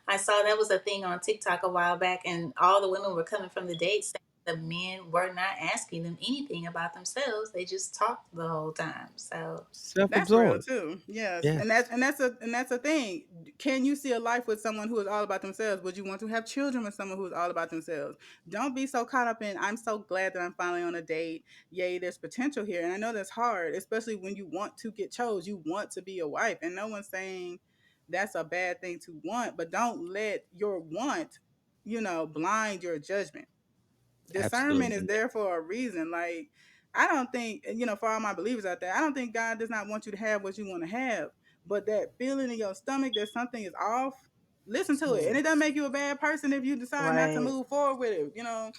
I saw that was a thing on TikTok a while back, and all the women were coming from the dates saying the men were not asking them anything about themselves. They just talked the whole time. So That's real Self-absorbed. too. Yes. Yeah. And that's a thing. Can you see a life with someone who is all about themselves? Would you want to have children with someone who is all about themselves? Don't be so caught up in, I'm so glad that I'm finally on a date. Yay, there's potential here. And I know that's hard, especially when you want to get chose. You want to be a wife. And no one's saying that's a bad thing to want, but don't let your want, blind your judgment. Discernment is Absolutely. there for a reason. Like, I don't think, for all my believers out there, I don't think God does not want you to have what you want to have. But that feeling in your stomach that something is off, listen to it. And Mm, it doesn't make you a bad person if you decide not to right. move forward with it.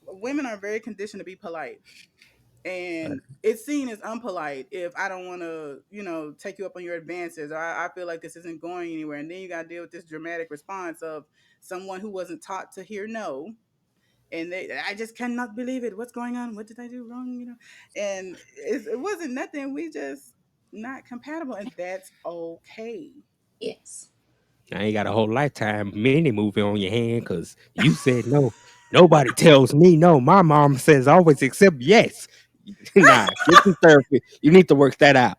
Women are very conditioned to be polite. Uh, And it's seen as unpolite if I don't want to, take you up on your advances, or I feel like this isn't going anywhere. And then you got to deal with this dramatic response of someone who wasn't taught to hear no, and I just cannot believe it. What's going on? What did I do wrong? And it wasn't nothing. We just not compatible, and that's okay. yes, Now you got a whole lifetime mini movie on your hand because you said no. Nobody tells me no. My mom says always except yes. Nah, get some therapy. You need to work that out.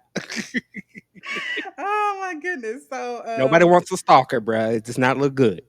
Oh my goodness. So Nobody wants a stalker, bruh. It does not look good.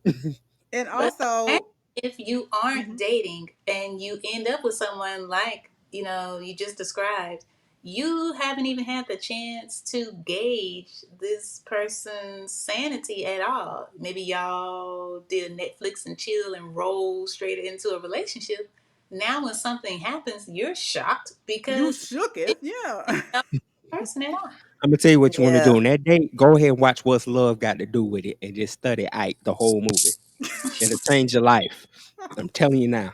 and but imagine also, if you aren't mhm, dating and you end up with someone like you just described. You haven't even had the chance to gauge this person's sanity at all. Maybe y'all did Netflix and chill and roll straight into a relationship. Now, when something happens, you're shocked you because shooketh, you yeah. know the person at all. I'm gonna tell you what you want to do Yeah. on that date. Go ahead and watch What's Love Got to Do with It, and just study Ike the whole movie. It'll change your life. I'm telling you now.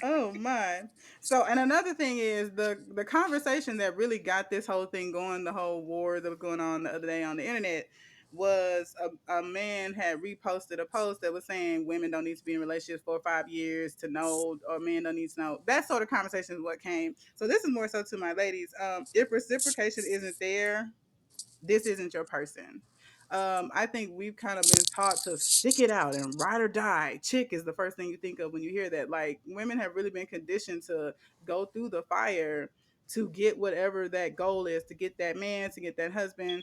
Oh my. So, and another thing is the conversation that really got this whole thing going, the whole war that was going on the other day on the internet, was a man had reposted a post that was saying women don't need to be in relationships 4 or 5 years to know, or men don't need to know. That sort of conversation is what came. So this is more so to my ladies. If reciprocation isn't there, this isn't your person. I think we've kind of been taught to stick it out and ride or die. Chick is the first thing you think of when you hear that. Like, women have really been conditioned to go through the fire to get whatever that goal is, to get that man, to get that husband.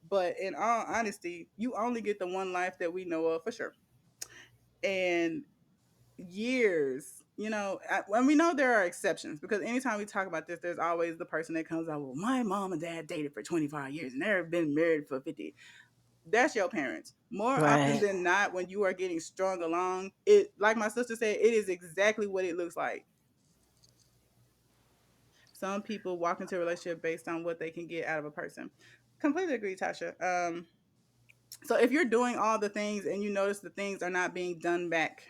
But in all honesty, you only get the one life that we know of for sure. And years And we know there are exceptions because anytime we talk about this, there's always the person that comes out, well, my mom and dad dated for 25 years and they've been married for 50. That's your parents. More often Right. than not, when you are getting strung along, it, like my sister said, it is exactly what it looks like. Some people walk into a relationship based on what they can get out of a person. Completely agree, Tasha. So if you're doing all the things and you notice the things are not being done back,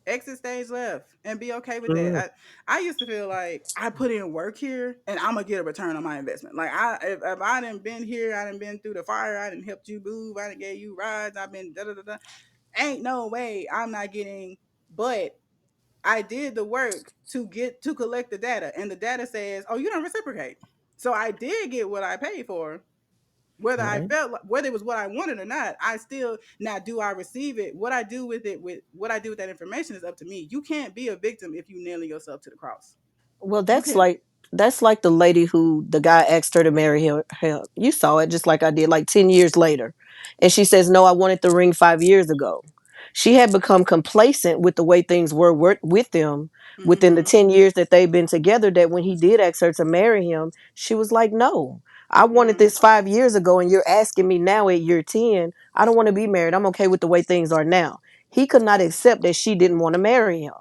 exit stage left and be okay with Mm, that. I used to feel like I put in work here and I'm gonna get a return on my investment. Like if I didn't been here, I didn't been through the fire, I didn't helped you move, I didn't gave you rides, I've been da da da da. Ain't no way I'm not getting. But I did the work to collect the data, and the data says, "Oh, you don't reciprocate." So I did get what I paid for, whether I right. felt like, whether it was what I wanted or not. I still, now do I receive it? What I do with it, with what I do with that information, is up to me. You can't be a victim if you nailing yourself to the cross. Well, You can. that's like the lady who the guy asked her to marry him. You saw it just like I did, like 10 years later, and she says, "No, I wanted the ring 5 years ago." She had become complacent with the way things were with them within the Mm-hmm. 10 years that they've been together. That when he did ask her to marry him, she was like, "No, I wanted Mm, this 5 years ago, and you're asking me now at year 10. I don't want to be married. I'm okay with the way things are now." He could not accept that she didn't want to marry him.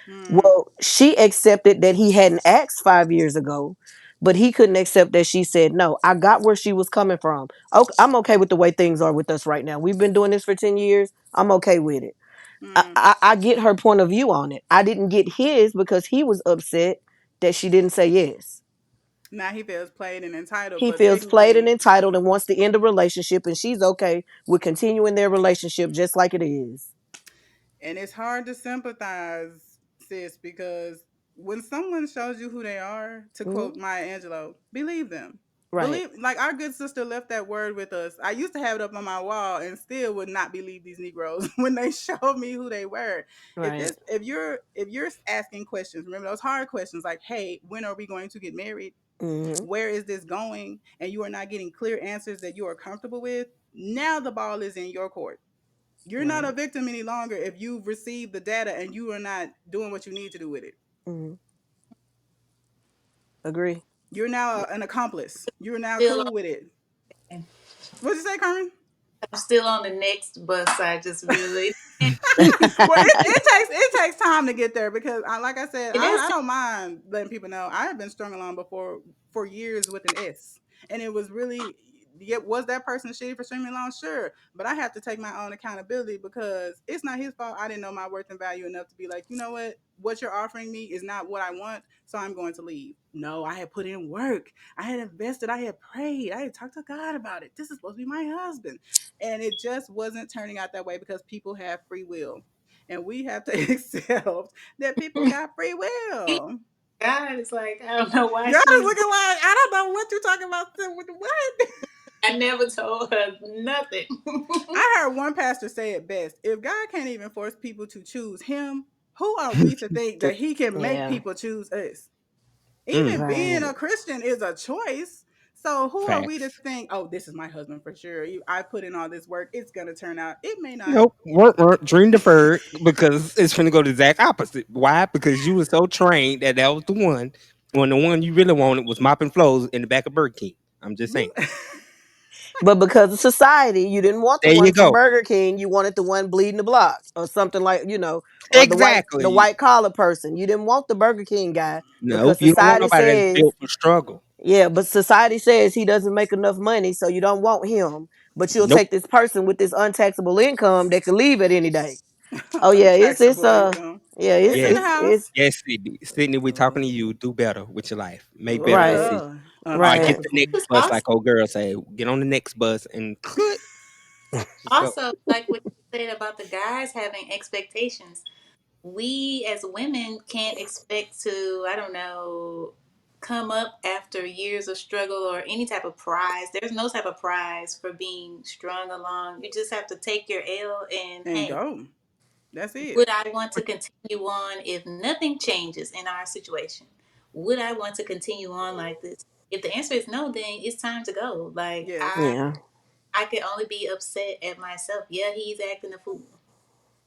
mm. Well, she accepted that he hadn't asked 5 years ago, but he couldn't accept that she said no. I got where she was coming from. Okay, I'm okay with the way things are with us right now. We've been doing this for 10 years. I'm okay with it. Mm. I get her point of view on it. I didn't get his because he was upset that she didn't say yes. Now he feels played and entitled, He but feels played and technically, entitled and wants to end the relationship, and she's okay with continuing their relationship just like it is. and it's hard to sympathize, sis, because when someone shows you who they are, to quote Mhm. Maya Angelou, believe them. Right. Believe, like our good sister left that word with us. I used to have it up on my wall and still would not believe these Negroes when they showed me who they were. Right. If you're asking questions, remember those hard questions like, hey, when are we going to get married? Hmm. Where is this going? And you are not getting clear answers that you are comfortable with. Now the ball is in your court. You're not a Right. victim any longer if you've received the data and you are not doing what you need to do with it. Hmm. Agree. You're now an accomplice. You're now Still cool with it. on, What'd you say, Carmen? I'm still on the next bus. I just really Well, it takes time to get there because, like I said, it does I take don't mind letting people know I have been strung along before for years with an S, and it was really, yeah, was that person shitty for stringing me along? Sure, but I have to take my own accountability because it's not his fault. I didn't know my worth and value enough to be like, you know what you're offering me is not what I want, so I'm going to leave. No, I had put in work. I had invested. I had prayed. I had talked to God about it. This is supposed to be my husband, and it just wasn't turning out that way because people have free will. And we have to accept that people got free will. God. It's like I don't know why God is she's. looking like, I don't know what you're talking about. What? I never told her nothing. I heard one pastor say it best. If God can't even force people to choose him, who are we to think that he can make Yeah. people choose us? Even Mm, being a Right. Christian is a choice. So who are we to facts. think, oh, this is my husband for sure. I put in all this work. It's going to turn out. It may not. Nope. Work, dream deferred because it's finna go the exact opposite. Why? Because you were so trained that that was the one. When the one you really wanted was mopping floors in the back of Burger King. I'm just saying. You But because of society, you didn't want the There you one from go. Burger King. You wanted the one bleeding the block or something like, or the Exactly. white collar person. You didn't want the Burger King guy because Nope. You don't want society nobody that's says, built for struggle. yeah, but society says he doesn't make enough money, so you don't want him. But you'll Nope. take this person with this untaxable income that could leave at any day. Oh yeah, it's untaxable income. yeah, It's in Yes. the house. Yes, Sydney. Sydney, we talking to Oh, you. Do better with your life. Make better right, decisions. oh, All right, get right. the next untaxable. It's bus, also like old girl say. Get on the next bus and just go. also like what you said about the guys having expectations. We as women can't expect to, I don't know, come up after years of struggle or any type of prize. There's no type of prize for being strung along. You just have to take your L and And hey, go. That's it. would I want to continue on if nothing changes in our situation? Would I want to continue on like this? If the answer is no, then it's time to go. Like Yes. I Yeah, I could only be upset at myself. Yeah, he's acting a fool.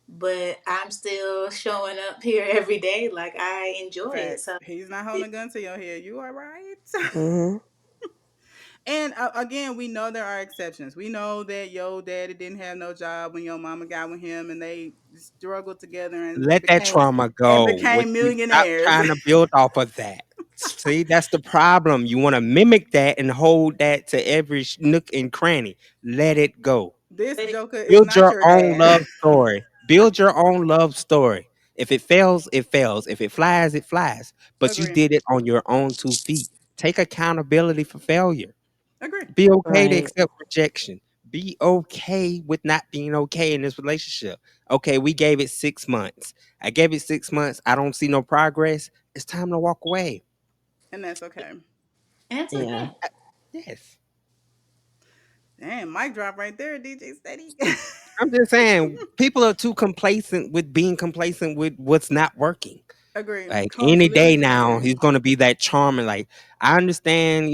but I'm still showing up here every day. Like I enjoy it. Facts. So He's not holding it, a gun to your head. You are right. Hmm. And again, we know there are exceptions. We know that your daddy didn't have no job when your mama got with him, and they struggled together Let that trauma and go. became Stop millionaires. trying to build off of that. See, that's the problem. You want to mimic that and hold that to every nook and cranny. Let it go. This but Joker is Build not your your own dad. love story. Build your own love story. If it fails, it fails. If it flies, it flies. But you Agree. did it on your own 2 feet. Take accountability for failure. Agree. Be okay to Right. accept rejection. Be okay with not being okay in this relationship. Okay, we gave it 6 months. I gave it 6 months. I don't see no progress. It's time to walk away. And that's okay. and it's Yeah. okay. Yes. Damn, mic drop right there, DJ Steady. I'm just saying, people are too complacent with being complacent with what's not working. Agree. Like any day Completely now, agree. he's gonna be that charming. Like I understand,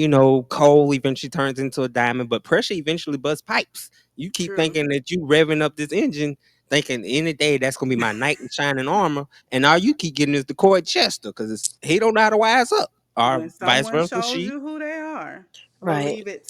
coal eventually turns into a diamond, but pressure eventually busts pipes. You keep True. thinking that you revving up this engine, thinking any day that's gonna be my knight in shining armor, and all you keep getting is the Coy Chester because he don't know how to wise up, or When vice someone versa. shows She you who they are, Right. believe it.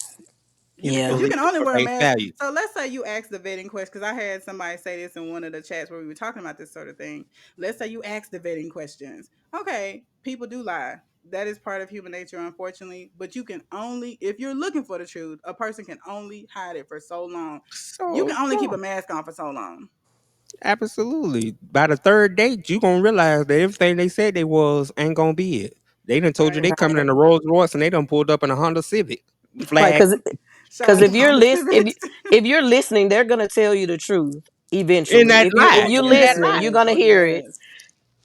Because Yeah. you believe can it only for wear a face mask. value. So let's say you ask the vetting question. Because I had somebody say this in one of the chats where we were talking about this sort of thing. Let's say you ask the vetting questions. Okay, people do lie. That is part of human nature, unfortunately. But you can only, if you're looking for the truth, a person can only hide it for so long. You can So only keep no. a mask on for so long. Absolutely. By the third date, you gonna realize that everything they said they was ain't gonna be it. They done told you Right. they coming in Right. a Rolls Royce and they done pulled up in a Honda Civic. Right. Flag Shout out to If you're Honda if Civics. if you're listening, they're gonna tell you the truth in eventually. that If you if lie. Oh you're In that listening, lie. you're yes. gonna Oh hear it. yes.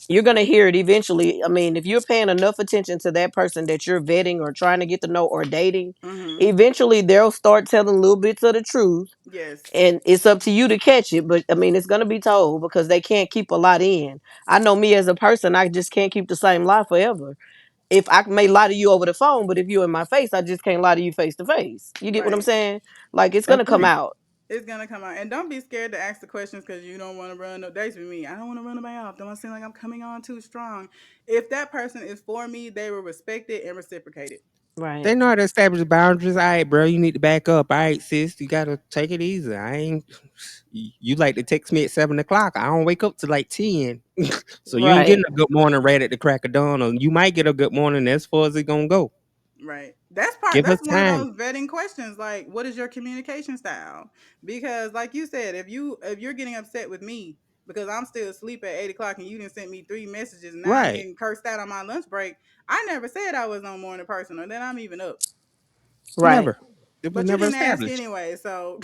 You're gonna hear it eventually. I mean, if you're paying enough attention to that person that you're vetting or trying to get to know or dating, Mm-hmm. eventually they'll start telling little bits of the truth, Yes. and it's up to you to catch it. But I mean, it's gonna be told because they can't keep a lot in. I know me as a person, I just can't keep the same lie forever. If I may lie to you over the phone, but if you're in my face, I just can't lie to you face to face. You get what I'm Right. saying? Like it's gonna come Agree. out. It's gonna come out, and don't be scared to ask the questions because you don't want to run no dates with me. I don't want to run nobody off. Don't want to seem like I'm coming on too strong. If that person is for me, they will respect it and reciprocate it. Right. They know how to establish boundaries. All right, bro, you need to back up. All right, sis, you gotta take it easy. I ain't you like to text me at 7 o'clock. I don't wake up till like 10. So you ain't Right. getting a good morning right at the crack of dawn, or you might get a good morning as far as it gonna go. Right. That's part. Give us That's one of time. those vetting questions. Like, what is your communication style? Because, like you said, if you're getting upset with me because I'm still asleep at 8 o'clock and you didn't send me 3 messages and now I'm Right. getting cursed out on my lunch break, I never said I was no morning person or that I'm even up. Right. Never. It was But you never didn't ask established. anyway, so.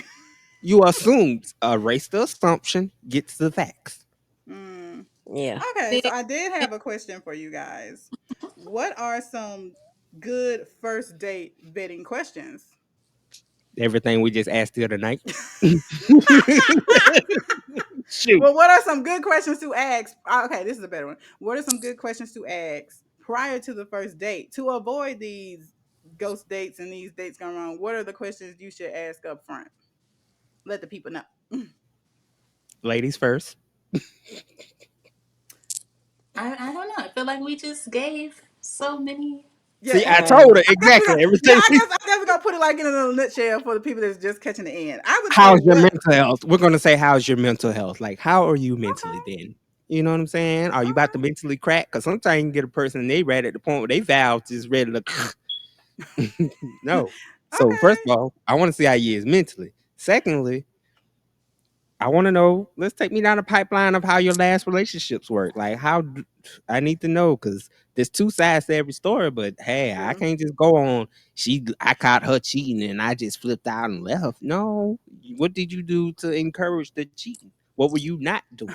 You assumed. Erase the assumption, get to the facts. mm. Yeah. Okay, so There- I did have a question for you guys. What are some good first date vetting questions? Everything we just asked the other night. Shoot. Well, what are some good questions to ask? Okay, this is a better one. What are some good questions to ask prior to the first date to avoid these ghost dates and these dates going wrong? What are the questions you should ask up front? Let the people know. Ladies first. I don't know. I feel like we just gave so many. Yeah, See, and I Right. told her I guess we exactly got. Yeah, everything. I guess we're gonna put it like in a little nutshell for the people that's just catching the end. I would say How's your what. mental health? We're gonna say how's your mental health? Like, how are you mentally Okay, then? You know what I'm saying? Are you about to okay, mentally crack? Because sometimes you can get a person and they ready at the point where they valves just ready to no. So first okay. of all, I want to see how you is mentally. Secondly, I want to know. Let's take me down the pipeline of how your last relationships work. Like I need to know because there's two sides to every story. But hey, I True. can't just go on. I caught her cheating and I just flipped out and left. No, what did you do to encourage the cheating? What were you not doing?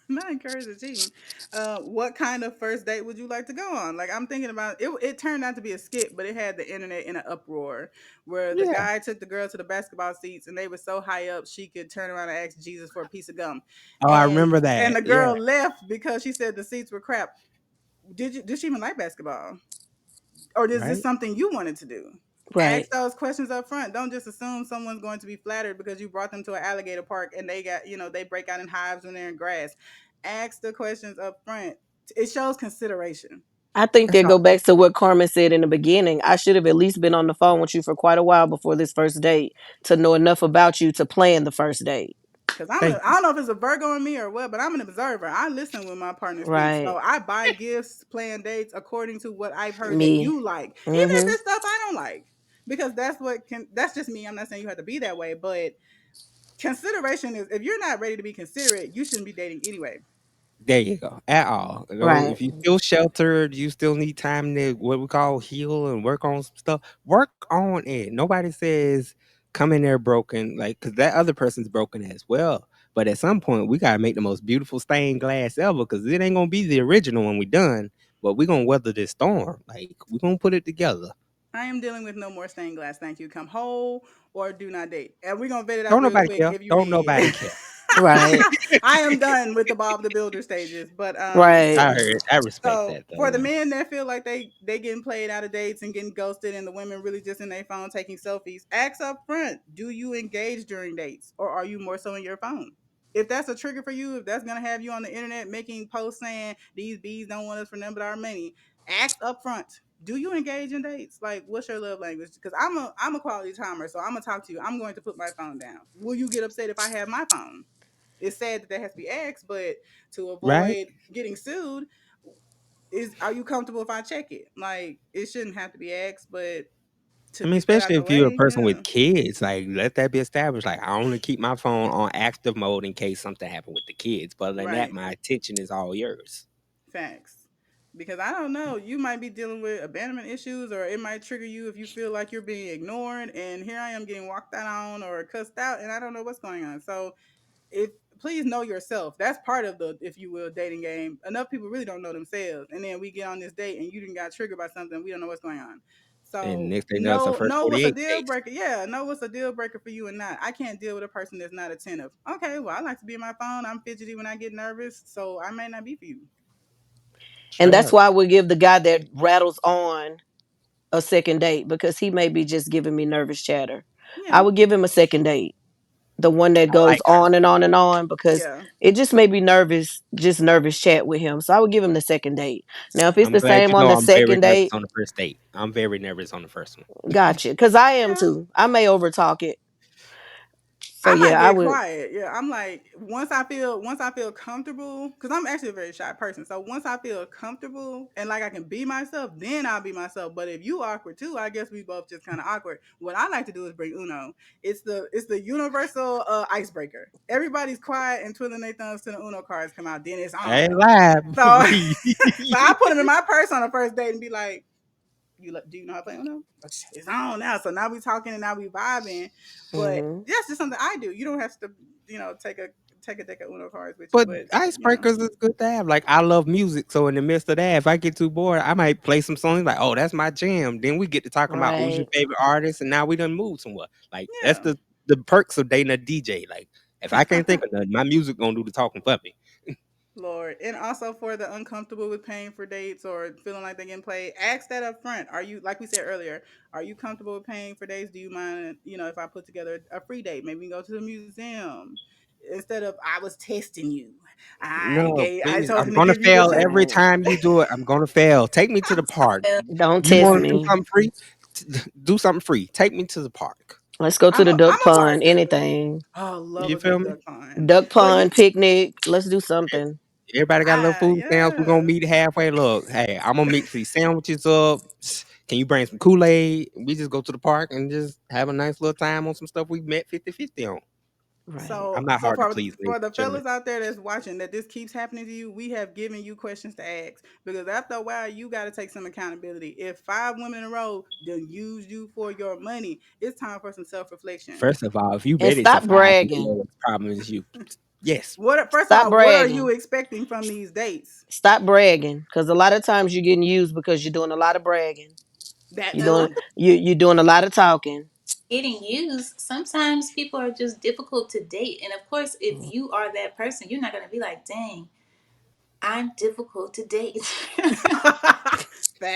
Not encourage the cheating. What kind of first date would you like to go on? Like I'm thinking about it. It turned out to be a skit, but it had the internet in an uproar. Where the Yeah. guy took the girl to the basketball seats, and they were so high up she could turn around and ask Jesus for a piece of gum, Oh, I remember and that. the Yeah. girl left because she said the seats were crap. Did she even like basketball, or is this Right. something you wanted to do? Ask Right. those questions up front. Don't just assume someone's going to be flattered because you brought them to an alligator park and they got, they break out in hives when they're in grass. Ask the questions up front. It shows consideration. I think That's that all. go back to what Carmen said in the beginning. I should have at least been on the phone with you for quite a while before this first date to know enough about you to plan the first date. Cause Thank I you. don't know if it's a Virgo in me or what, but I'm an observer. I listen when my partner speaks. Right. So I buy gifts, plan dates according to what I've heard that Me. you like. Even if Mm-hmm. it's stuff I don't like. Because that's just me. I'm not saying you have to be that way, but consideration is if you're not ready to be considerate, you shouldn't be dating anyway. There you go. At all. You know, Right. if you still sheltered, you still need time to what we call heal and work on some stuff. Work on it. Nobody says come in there broken, like because that other person's broken as well. But at some point, we gotta make the most beautiful stained glass ever because it ain't gonna be the original when we done. But we gonna weather this storm. Like we gonna put it together. I am dealing with no more stained glass. Thank you. Come whole or do not date. And we're gonna vet it out Don't real nobody quick care. if you Don't need. nobody care. Right. I am done with the Bob the Builder stages. But Right. I heard. I respect so that though. for the Yeah. men that feel like they getting played out of dates and getting ghosted, and the women really just in their phone taking selfies, ask up front: do you engage during dates, or are you more so in your phone? If that's a trigger for you, if that's gonna have you on the internet making posts saying these bees don't want us for nothing but our money, ask up front. Do you engage in dates? Like, what's your love language? Because I'm a quality timer, so I'm gonna talk to you. I'm going to put my phone down. Will you get upset if I have my phone? It's sad that has to be asked, but to Right. avoid getting sued, is are you comfortable if I check it? Like, it shouldn't have to be asked, but to I mean, get that out especially the if you're a way, person yeah. with kids, like let that be established. Like I only keep my phone on active mode in case something happened with the kids. But other than that, Right. my attention is all yours. Facts. Because I don't know, you might be dealing with abandonment issues, or it might trigger you if you feel like you're being ignored. And here I am getting walked out on or cussed out, and I don't know what's going on. So, if please know yourself. That's part of the, if you will, dating game. Enough people really don't know themselves, and then we get on this date, and you didn't got triggered by something. We don't know what's going on. And So next thing you know, it's our first know what's a 48 deal days. breaker. Yeah, know what's a deal breaker for you and not. I can't deal with a person that's not attentive. Okay, well, I like to be in my phone. I'm fidgety when I get nervous, so I may not be for you. And Straight that's up. why we give the guy that rattles on a second date because he may be just giving me nervous chatter. I Yeah, would give him a second date. The one that I goes like her. on and on and on because yeah. it just made me nervous, just nervous chat with him. So I would give him the second date. Now, if it's I'm the glad same you on know the I'm very second nervous date, on the first date. I'm very nervous on the first one. gotcha. Because I am Yeah. too. I may overtalk it. So I might yeah, I get would. quiet. Yeah, I'm like once I feel comfortable, because I'm actually a very shy person. So once I feel comfortable and like I can be myself, then I'll be myself. But if you awkward too, I guess we both just kind of awkward. What I like to do is bring Uno. It's the universal icebreaker. Everybody's quiet and twiddling their thumbs till the Uno cards come out. Then it's I on. ain't lied. So so I put them in my purse on the first date and be like, do you know how to play Uno? It's on now. So now we talking and now we vibing. But Hmm. that's just something I do. You don't have to, take a deck of Uno cards with you. But But icebreakers is good to have. Like I love music, so in the midst of that, if I get too bored, I might play some songs like, "Oh, that's my jam." Then we get to talking about who's your Right. favorite artist, and now we done moved somewhere. Like that's yeah. the perks of dating a DJ. Like if I can't think of nothing, my music gonna do the talking for me. Lord. And also for the uncomfortable with paying for dates or feeling like they're getting played, ask that up front. Are you, like we said earlier, are you comfortable with paying for dates? Do you mind, if I put together a free date? Maybe we can go to the museum. Instead of I was testing you. No, I please. told I'm him to gonna give you the fail chance. every Right. time you do it. I'm gonna fail. Take me to the I'm so park. bad. Don't You test want to do me. something free? Do something free. Take me to the park. Let's go to the duck I'm a park pond. girl. Anything. Oh, love You a feel good me? duck pond. Duck But pond picnic. Let's do something. Everybody got a little food stamps. We're gonna yeah. meet halfway. Look, hey, I'm gonna mix these sandwiches up. Can you bring some Kool-Aid? We just go to the park and just have a nice little time on some stuff we met 50-50 on. Right. So, I'm not hard to for please, ladies the and gentlemen. fellas out there that's watching, that this keeps happening to you, we have given you questions to ask, because after a while, you got to take some accountability. If 5 women in a row done used you for your money, it's time for some self reflection. First of all, if you And ready to stop find bragging. the problem is you. Yes. What first of Stop all, what are you bragging. expecting from these dates? Stop bragging. Because a lot of times you're getting used because you're doing a lot of bragging. That You're doing too. you're doing a lot of talking. Getting used, sometimes people are just difficult to date. And of course, if you are that person, you're not going to be like, dang, I'm difficult to date.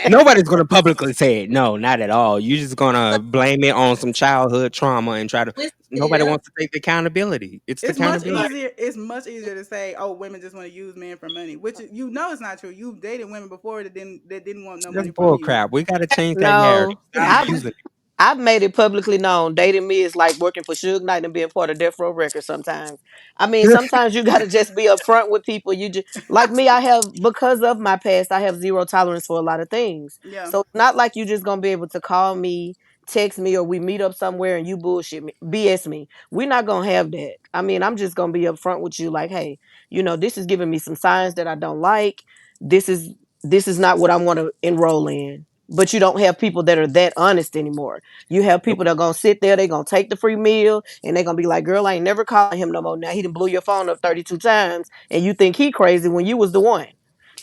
Nobody's gonna publicly say it. No, not at all. You're just gonna But blame it on some childhood trauma and try to. twist it Nobody up wants to take the accountability. It's the It's much accountability. part. easier. It's much easier to say, "Oh, women just want to use men for money," which you know is not true. You've dated women before that didn't want no That's money from bull you. crap. We gotta change that narrative. No, Stop I've using it. I've made it publicly known. Dating me is like working for Suge Knight and being part of Death Row Records sometimes. I mean, sometimes you got to just be upfront with people. You just, like me, I have, because of my past, I have zero tolerance for a lot of things. Yeah. So it's not like you just going to be able to call me, text me, or we meet up somewhere and you bullshit me, BS me. We're not going to have that. I mean, I'm just going to be upfront with you like, hey, this is giving me some signs that I don't like. This is this is not what I want to enroll in. But you don't have people that are that honest anymore. You have Nope. people that are gonna sit there, they gonna take the free meal, and they gonna be like, "Girl, I ain't never calling him no more." Now he done blew your phone up 32 times, and you think he crazy when you was the one.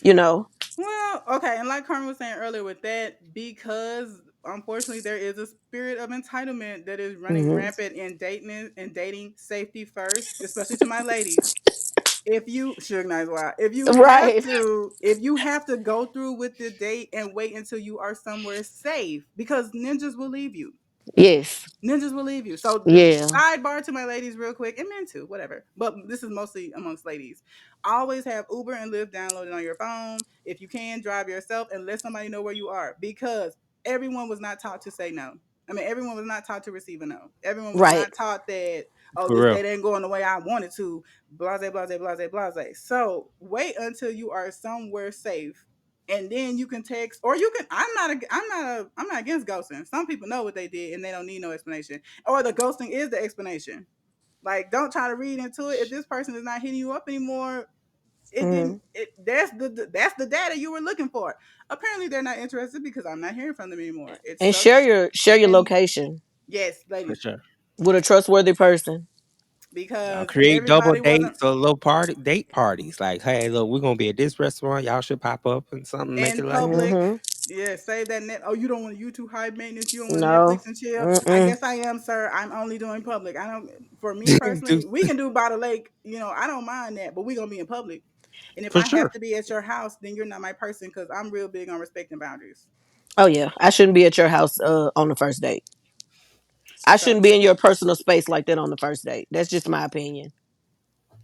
You know? Well, okay, and like Carmen was saying earlier with that, because unfortunately there is a spirit of entitlement that is running Hmm. rampant in dating safety first, especially to my ladies. If you Suge Knight's wild, Right. if you have to go through with the date and wait until you are somewhere safe, because ninjas will leave you. Yes. Ninjas will leave you. So the Yeah. sidebar to my ladies, real quick, and men too, whatever. But this is mostly amongst ladies. Always have Uber and Lyft downloaded on your phone. If you can, drive yourself and let somebody know where you are, because everyone was not taught to say no. I mean, everyone was not taught to receive a no. Everyone was Right. not taught that, oh, For this real. date ain't going the way I wanted to. Blase, blase, blase, blase. So wait until you are somewhere safe, and then you can text, or you can. I'm not against ghosting. Some people know what they did and they don't need no explanation, or the ghosting is the explanation. Like, don't try to read into it. If this person is not hitting you up anymore, it Hmm. didn't. That's the data you were looking for. Apparently, they're not interested because I'm not hearing from them anymore. It And share sucks. your And location yes, For ladies, sure. with a trustworthy person. Y'all because create double everybody wasn't. dates or little date parties. Like, hey, look, we're gonna be at this restaurant. Y'all should pop up and something, make In it like that. public. Hmm. Yeah, save that net. Oh, you don't want you too high maintenance. You don't want No. Netflix and chill. I Mm-mm. guess I am, sir. I'm only doing public. I don't. For me personally, Just- we can do by the lake. I don't mind that, but we gonna be in public. And if for I have sure. to be at your house, then you're not my person because I'm real big on respecting boundaries. Oh yeah, I shouldn't be at your house on the first date. I So shouldn't be in your personal space like that on the first date. That's just my opinion.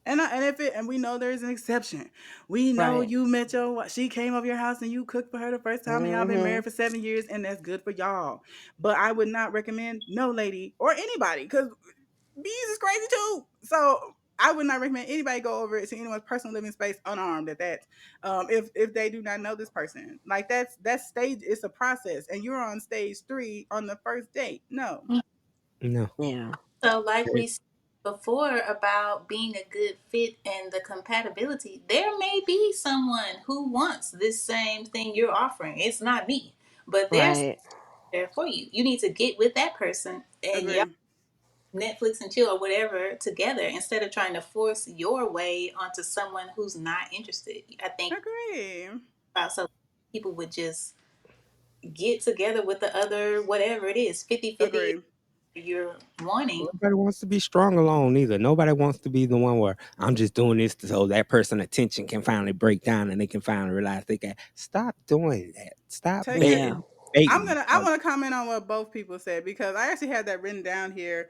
and we know there's an exception. We know Right. you met she came over your house and you cooked for her the first time and y'all been Hmm. married for 7 years and that's good for y'all. But I would not recommend no lady or anybody because bees is crazy too. So I would not recommend anybody go over to anyone's personal living space unarmed at that. If they do not know this person, like that's stage. It's a process, and you're on stage 3 on the first date. No, No. Yeah. So, like we said before about being a good fit and the compatibility, there may be someone who wants this same thing you're offering. It's not me, but there's Right. there for you. You need to get with that person and y'all agree, Netflix and chill or whatever together instead of trying to force your way onto someone who's not interested. I think agree, about so people would just get together with the other whatever it is 50-50 agree. you're wanting. Nobody wants to be strong alone either. Nobody wants to be the one where I'm just doing this so that person attention can finally break down and they can finally realize they can stop doing that. Stop Take it. Yeah. baiting, baiting. I want to comment on what both people said because I actually had that written down here.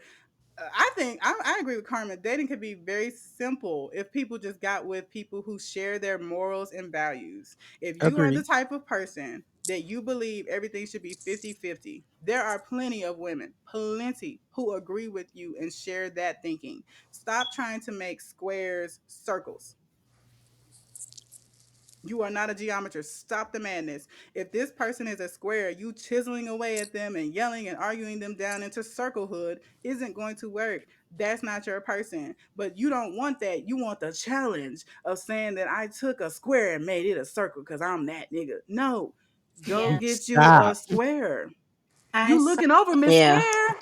I think I agree with Carmen. Dating could be very simple if people just got with people who share their morals and values. If you are the Agree. type of person that you believe everything should be 50-50, there are plenty of women, plenty, who agree with you and share that thinking. Stop trying to make squares circles. You are not a geometrist. Stop the madness. If this person is a square, you chiseling away at them and yelling and arguing them down into circlehood isn't going to work. That's not your person. But you don't want that. You want the challenge of saying that I took a square and made it a circle because I'm that nigga. No, go Yeah, get you a Stop. square. I You saw looking over Miss Yeah. Square?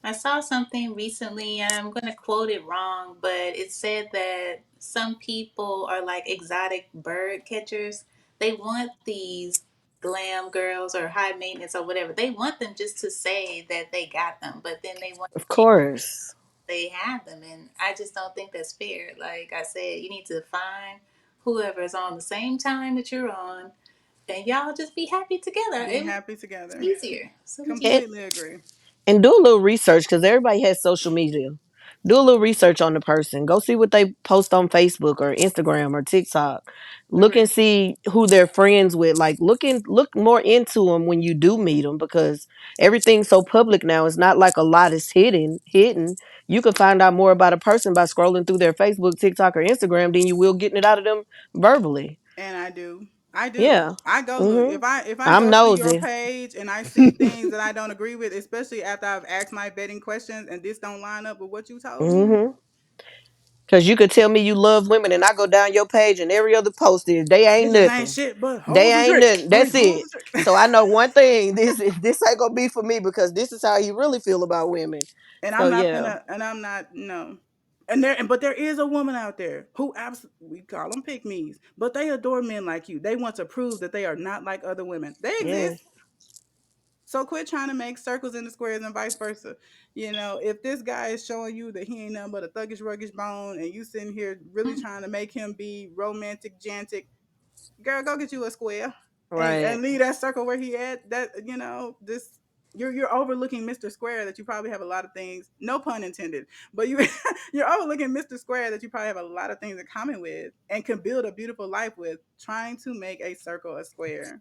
I saw something recently, and I'm going to quote it wrong, but it said that some people are like exotic bird catchers. They want these glam girls or high maintenance or whatever. They want them just to say that they got them, but then they want Of to cheat course. they have them. And I just don't think that's fair. Like I said, you need to find whoever is on the same time that you're on and y'all just be happy together. Be happy It's together. easier. So much easier. And Completely agree. do a little research because everybody has social media. Do a little research on the person. Go see what they post on Facebook or Instagram or TikTok. Look Agree. and see who they're friends with. Like look more into them when you do meet them because everything's so public now. It's not like a lot is hidden. You can find out more about a person by scrolling through their Facebook, TikTok, or Instagram than you will getting it out of them verbally. And I do. I do. Yeah. I go look. Mhm. If I I'm go through your nosy. page and I see things that I don't agree with, especially after I've asked my vetting questions and this don't line up with what you told me, Mhm. Because you could tell me you love women, and I go down your page, and every other post is they ain't bitches ain't nothing. shit but They hoes and ain't tricks. nothing. I mean That's hoes it. and tricks. So I know one thing. This ain't gonna be for me because this is how he really feel about women. And So I'm not yeah, gonna and I'm not no. And there but there is a woman out there who absolutely we call them pick me's, but they adore men like you. They want to prove that they are not like other women. They yes. exist. So quit trying to make circles into squares and vice versa. You know, if this guy is showing you that he ain't nothing but a thuggish, ruggish bone, and you sitting here really trying to make him be romantic, jantic, girl, go get you a square Right. and leave that circle where he at. That this you're overlooking Mr. Square that you probably have a lot of things, no pun intended, but you're overlooking Mr. Square that you probably have a lot of things in common with and can build a beautiful life with, trying to make a circle a square.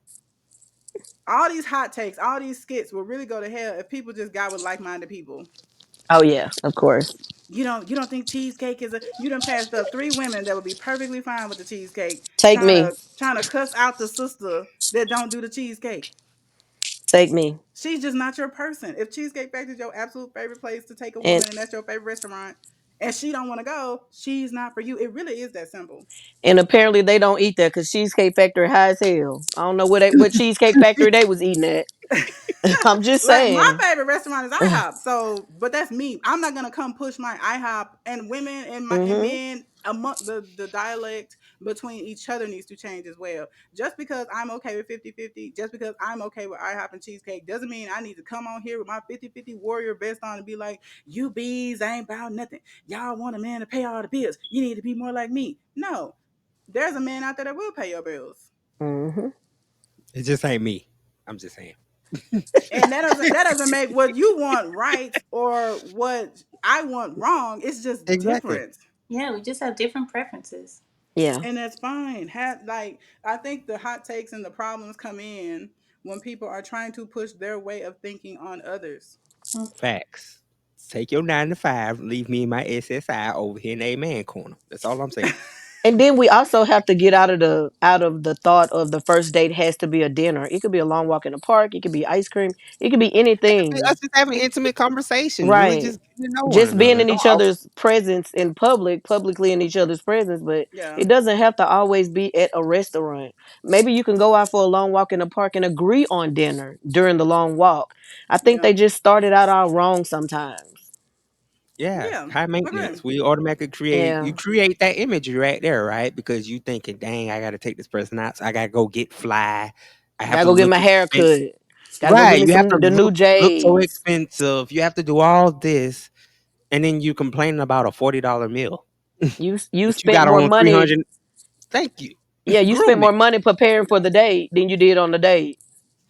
All these hot takes, all these skits will really go to hell if people just got with like-minded people. Oh yeah, of course. You don't think cheesecake is a you done passed up three women that would be perfectly fine with the cheesecake, Take trying me. to trying to cuss out the sister that don't do the cheesecake. Take me. She's just not your person. If Cheesecake Factory is your absolute favorite place to take a And woman and that's your favorite restaurant and she don't want to go, she's not for you. It really is that simple. and apparently they don't eat that because Cheesecake Factory high as hell. I don't know what Cheesecake Factory they was eating at. I'm just Like my saying. favorite restaurant is IHOP. So, but that's me. I'm not gonna come push my IHOP and women and Mhm. men among the dialect between each other needs to change as well. Just because I'm okay with 50-50, just because I'm okay with IHOP and cheesecake doesn't mean I need to come on here with my 50-50 warrior vest on and be like, you bees ain't about nothing. Y'all want a man to pay all the bills. You need to be more like me. No. There's a man out there that will pay your bills. Mhm. It just ain't me. I'm just saying. And that doesn't make what you want right or what I want wrong. It's just Exactly. different, Yeah, we just have different preferences. Yeah. and that's fine. I think the hot takes and the problems come in when people are trying to push their way of thinking on others. Mm. Facts. Take your 9 to 5, leave me in my SSI over here in the man corner. That's all I'm saying. And then we also have to get out of the thought of the first date has to be a dinner. It could be a long walk in the park. It could be ice cream. It could be It could be anything. us just having intimate conversation, really Right. just getting to know one Just being another. in Don't each all other's presence in publicly in each other's presence, but Yeah, it doesn't have to always be at a restaurant. Maybe you can go out for a long walk in the park and agree on dinner during the long walk. I think yeah, they just started out all wrong sometimes. yeah, yeah. high Agree. maintenance. We automatically Yeah. create that imagery right there, right? Because you thinking, dang, I gotta take this person out, so I gotta go get fly. I have Gotta to go get my look hair expensive. cut. Gotta go get Right. me You have some to the new look so J's. expensive. You have to do all this, and then you complaining about a $40 meal. You But you spent got more on money. 300. Thank you. Yeah, you spent Grooming. more money preparing for the date than you did on the date.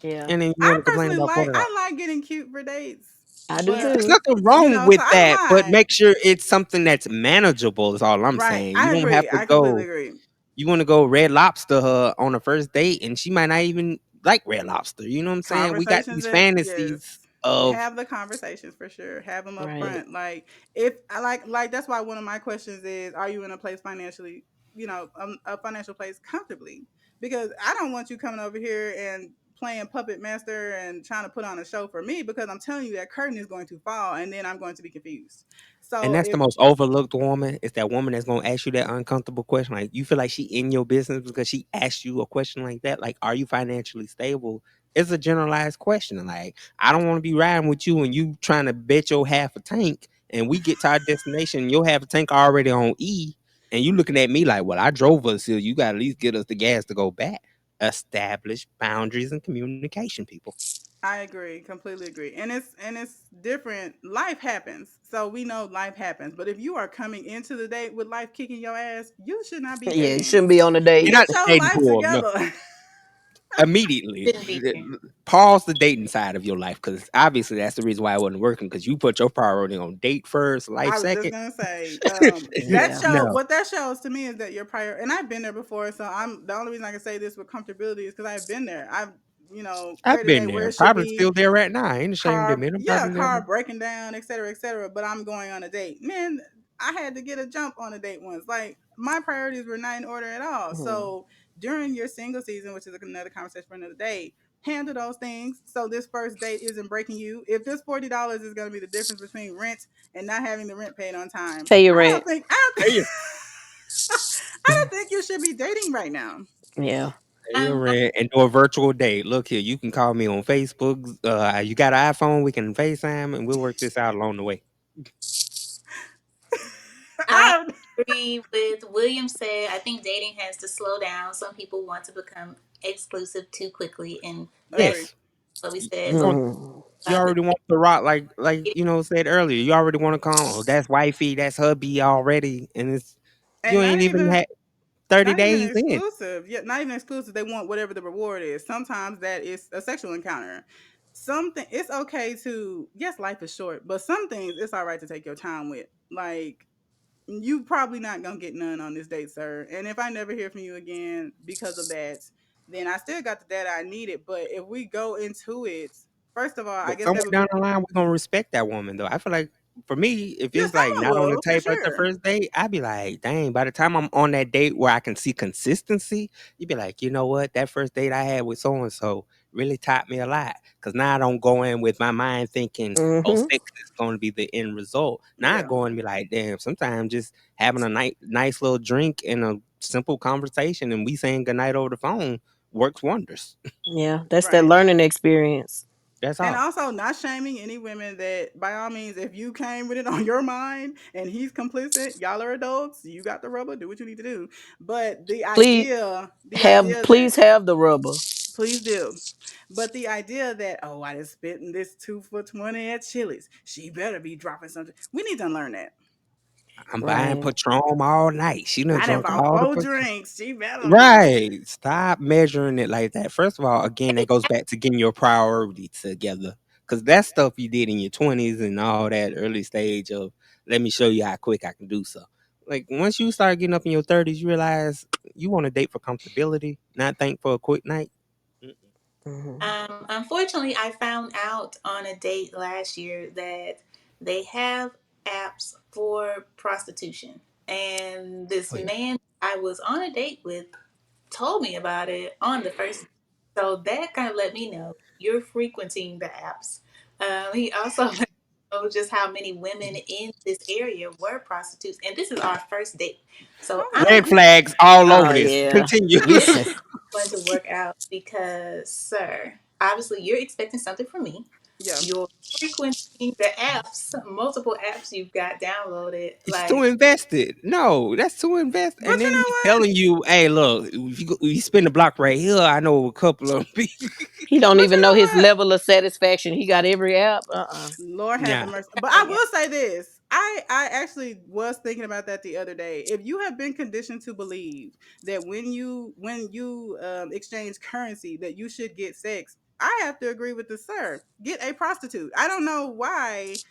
Yeah, And then you I want to complain personally about like $40. I like getting cute for dates, I do but There's too. nothing wrong so with I don't that, but mind. make sure it's something that's manageable is all I'm Right, saying. You I don't have agree. to I completely go agree. you want to go red lobster her on a first date and she might not even like red lobster. You know what I'm saying? We got Conversations these and yes, fantasies of have the conversations for sure. Have them up Right. front. Like if I like that's why one of my questions is, are you in a place financially, a financial place comfortably? Because I don't want you coming over here and playing puppet master and trying to put on a show for me because I'm telling you that curtain is going to fall and then I'm going to be confused. and So that's the if most overlooked woman. It's that woman that's gonna ask you that uncomfortable question. Like you feel like she in your business because she asked you a question like that. Like, are you financially stable? It's a generalized question. Like, I don't want to be riding with you and you trying to bet your half a tank, and we get to our destination, your half a tank already on E, and you looking at me like, well, I drove us here. You got to at least get us the gas to go back. Establish boundaries and communication, people. I agree, completely agree. And it's different. Life happens. So we know life happens. But if you are coming into the date with life kicking your ass, you should not be Yeah, you dating. shouldn't be on a You're date. Get not the your dating life pool. No, together. immediately. Shouldn't be here. Pause the dating side of your life because obviously that's the reason why it wasn't working because you put your priority on date first, life I was just second. gonna say, that Yeah. show. No, What that shows to me is that your prior, and I've been there before. So I'm the only reason I can say this with comfortability is because I've been there. I've, I've ready to been date where there. it should Probably be, still there right now. I ain't ashamed to car, admit I'm yeah, probably there car now. breaking down, et cetera, but I'm going on a date. Man, I had to get a jump on a date once. Like my priorities were not in order at all. Mhm. So during your single season, which is another conversation for another day, handle those things so this first date isn't breaking you. If this $40 is going to be the difference between rent and not having the rent paid on time, Pay your I rent. don't think I don't Pay your, I don't think you should be dating right now. Yeah. pay your I'm rent and do a virtual date. Look here, you can call me on Facebook. You got an iPhone? We can FaceTime and we'll work this out along the way. I I agree with William said. I think dating has to slow down. Some people want to become exclusive too quickly, and that's agree. Yes, what we you said want Mhm. you about the already want the rock like dating. said earlier. You already want to come. Oh, that's wifey. That's hubby already, and it's you And ain't even had 30 not even days in. exclusive. Yeah, not even exclusive. They want whatever the reward is. Sometimes that is a sexual encounter. Something it's okay to yes, life is short, but some things it's all right to take your time with. Like you probably not gonna get none on this date, sir. And if I never hear from you again because of that, then I still got the data I needed. But if we go into it, first of all, I But guess somewhere that would down be the line, we're gonna respect that woman though. I feel like for me, if yeah, it's like someone not on the will for table at the sure. first date, I'd be like, dang, by the time I'm on that date where I can see consistency, you'd be like, you know what? That first date I had with so and so really taught me a lot. Cause now I don't go in with my mind thinking, oh, Mhm. sex is gonna be the end result. Now I Yeah, go and be like, damn, sometimes just having a nice little drink and a simple conversation and we saying goodnight over the phone works wonders. Yeah. That's that right. learning experience. That's And all. also not shaming any women that by all means, if you came with it on your mind and he's complicit, y'all are adults, you got the rubber, do what you need to do. But Please the idea that please have the rubber. please do. But the idea that, oh, I just spent in this 2 for $20 at Chili's. She better be dropping something. We need to unlearn that. I'm buying Right. Patron all night. She done I done drunk bought all the 4 drinks. She better be. right. Stop measuring it like that. First of all, again, that goes back to getting your priority together. Cause that's stuff you did in your 20s and all that early stage of let me show you how quick I can do so. Like once you start getting up in your 30s, you realize you want to date for comfortability, not think for a quick night. Mm-mm. Mhm. Unfortunately, I found out on a date last year that they have apps for prostitution. And this Oh, yeah. man I was on a date with told me about it on the first date. So that kind of let me know you're frequenting the apps. He also let me know just how many women in this area were prostitutes. And this is our first date. So Oh I'm Red wow. flags all Oh over this. yeah. Continue. You this said is going to work out because, sir, obviously you're expecting something from me. Yeah. You're frequenting the apps, multiple apps you've got downloaded. It's too Like, invested. No, that's too invested. But And you then know he's what? telling you, "Hey, look, if you spin the block right here, I know a couple of people." he don't But even you know know his what? level of satisfaction. He got every app. Lord have the Nah, mercy. But I will say this. I actually was thinking about that the other day. If you have been conditioned to believe that when you exchange currency that you should get sex, I have to agree with the sir. Get a prostitute. I don't know why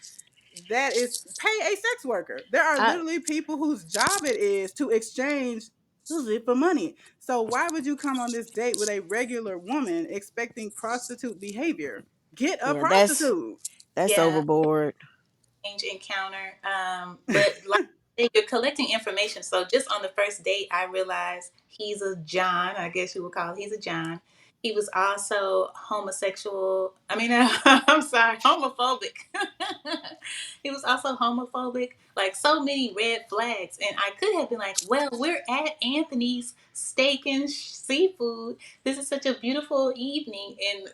that is pay a sex worker. There are I literally people whose job it is to exchange pussy for money. So why would you come on this date with a regular woman expecting prostitute behavior? Get a yeah, prostitute. that's yeah, overboard. strange encounter. But like you're collecting information. So just on the first date, I realized he's a John. I guess you would call it. He's a John. He was also homosexual. I mean, I'm sorry, homophobic. He was also homophobic. Like so many red flags, and I could have been like, "Well, we're at Anthony's Steak and Seafood. This is such a beautiful evening," and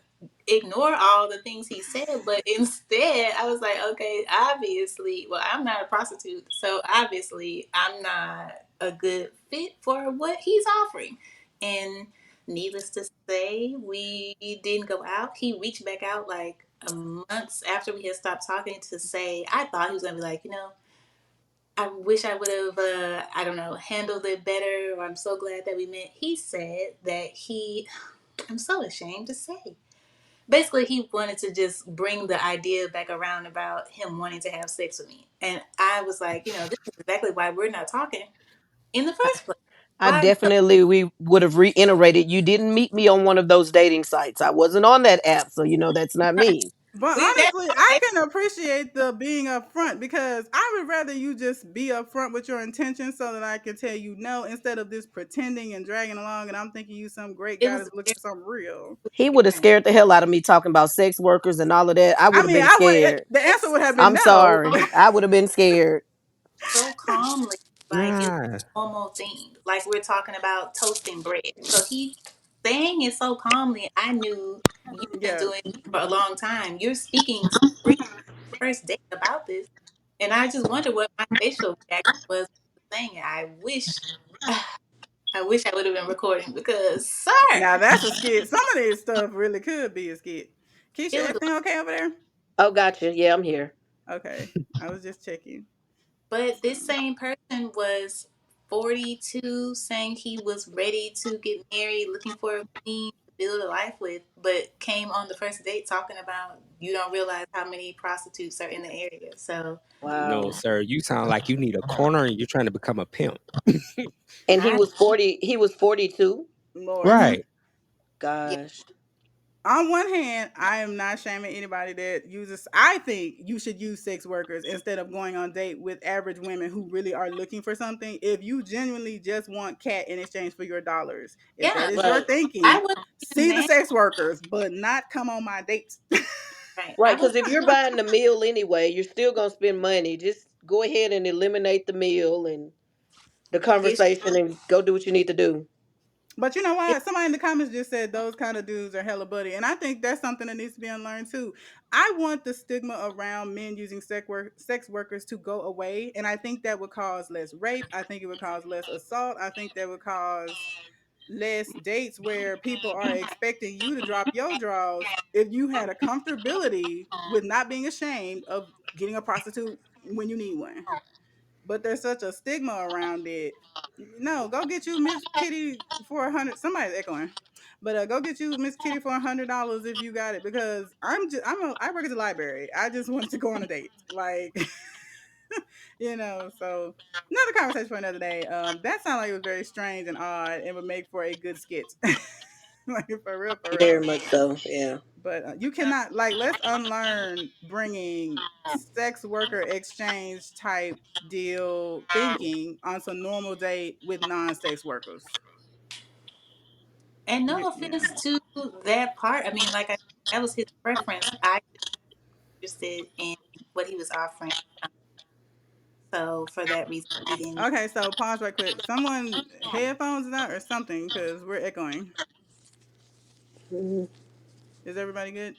ignore all the things he said, but instead I was like, okay, obviously, well, I'm not a prostitute, so obviously I'm not a good fit for what he's offering. And needless to say, we didn't go out. He reached back out like a months after we had stopped talking to say, I thought he was gonna be like, I wish I would have, I don't know, handled it better, or I'm so glad that we met. He said that he I'm so ashamed to say. Basically, he wanted to just bring the idea back around about him wanting to have sex with me. And I was like, this is exactly why we're not talking in the I, first place. I Why? definitely we would have reiterated. You didn't meet me on one of those dating sites. I wasn't on that app, so that's not Right. me. But We've never honestly, I can appreciate the being upfront because I would rather you just be upfront with your intentions so that I can tell you no instead of this pretending and dragging along and I'm thinking you some great it guy was that's looking very for something real. He would have different. scared the hell out of me talking about sex workers and all of that. I I would have mean, been I would scared. the answer It's would have been I'm no. sorry. I would have been scared. so calmly, like it's Nah. a normal thing. Like we're talking about toasting bread. So he saying it so calmly. I knew you've been Yeah. doing it for a long time. You're speaking so free first date about this, and I just wonder what my facial reaction was saying it. I wish I would have been recording because, sir, Now that's a skit. Some of this stuff really could be a skit. Keisha, it was. everything okay over there? Oh, gotcha. Yeah, I'm here. Okay. I was just checking. But So this same person was 42, saying he was ready to get married, looking for a queen to build a life with, but came on the first date talking about you don't realize how many prostitutes are in the area. So No, Wow. sir. You sound like you need a corner and you're trying to become a pimp. And he I, was 40. He was 42. Lord. mhm, Right. yeah, Gosh. On one hand, I am not shaming anybody that uses. I think you should use sex workers instead of going on date with average women who really are looking for something. If you genuinely just want cat in exchange for your dollars, if that yeah. is your Right. I thinking, was see the mad, sex workers, but not come on my dates. right? Right. I was Because if you're buying the meal anyway, you're still going to spend money. Just go ahead and eliminate the meal and the it's conversation and go do what you need to do. But you know it, what? Somebody in the comments just said those kind of dudes are hella buddy, and I think that's something that needs to be unlearned too. I want the stigma around men using sex workers to go away, and I think that would cause less rape. I think it would cause less assault. I think that would cause less dates where people are expecting you to drop your draws if you had a comfortability with not being ashamed of getting a prostitute when you need one, but there's such a stigma around it. No, go get you Miss Kitty for 100. Somebody's echoing, but go get you Miss Kitty for $100 if you got it. Because I work at the library. I just wanted to go on a date, like So another conversation for another day. That sounded like it was very strange and odd, and would make for a good skit. Like for real, for real. Very much so. Yeah. But you cannot let's unlearn bringing sex worker exchange type deal thinking on some normal date with non-sex workers. and no Yeah. offense to that part. I mean, like that was his preference. I was interested in what he was offering. So for that reason, he didn't. Okay, so pause right quick. Someone headphones is out or something because we're echoing. Hmm. Is everybody good?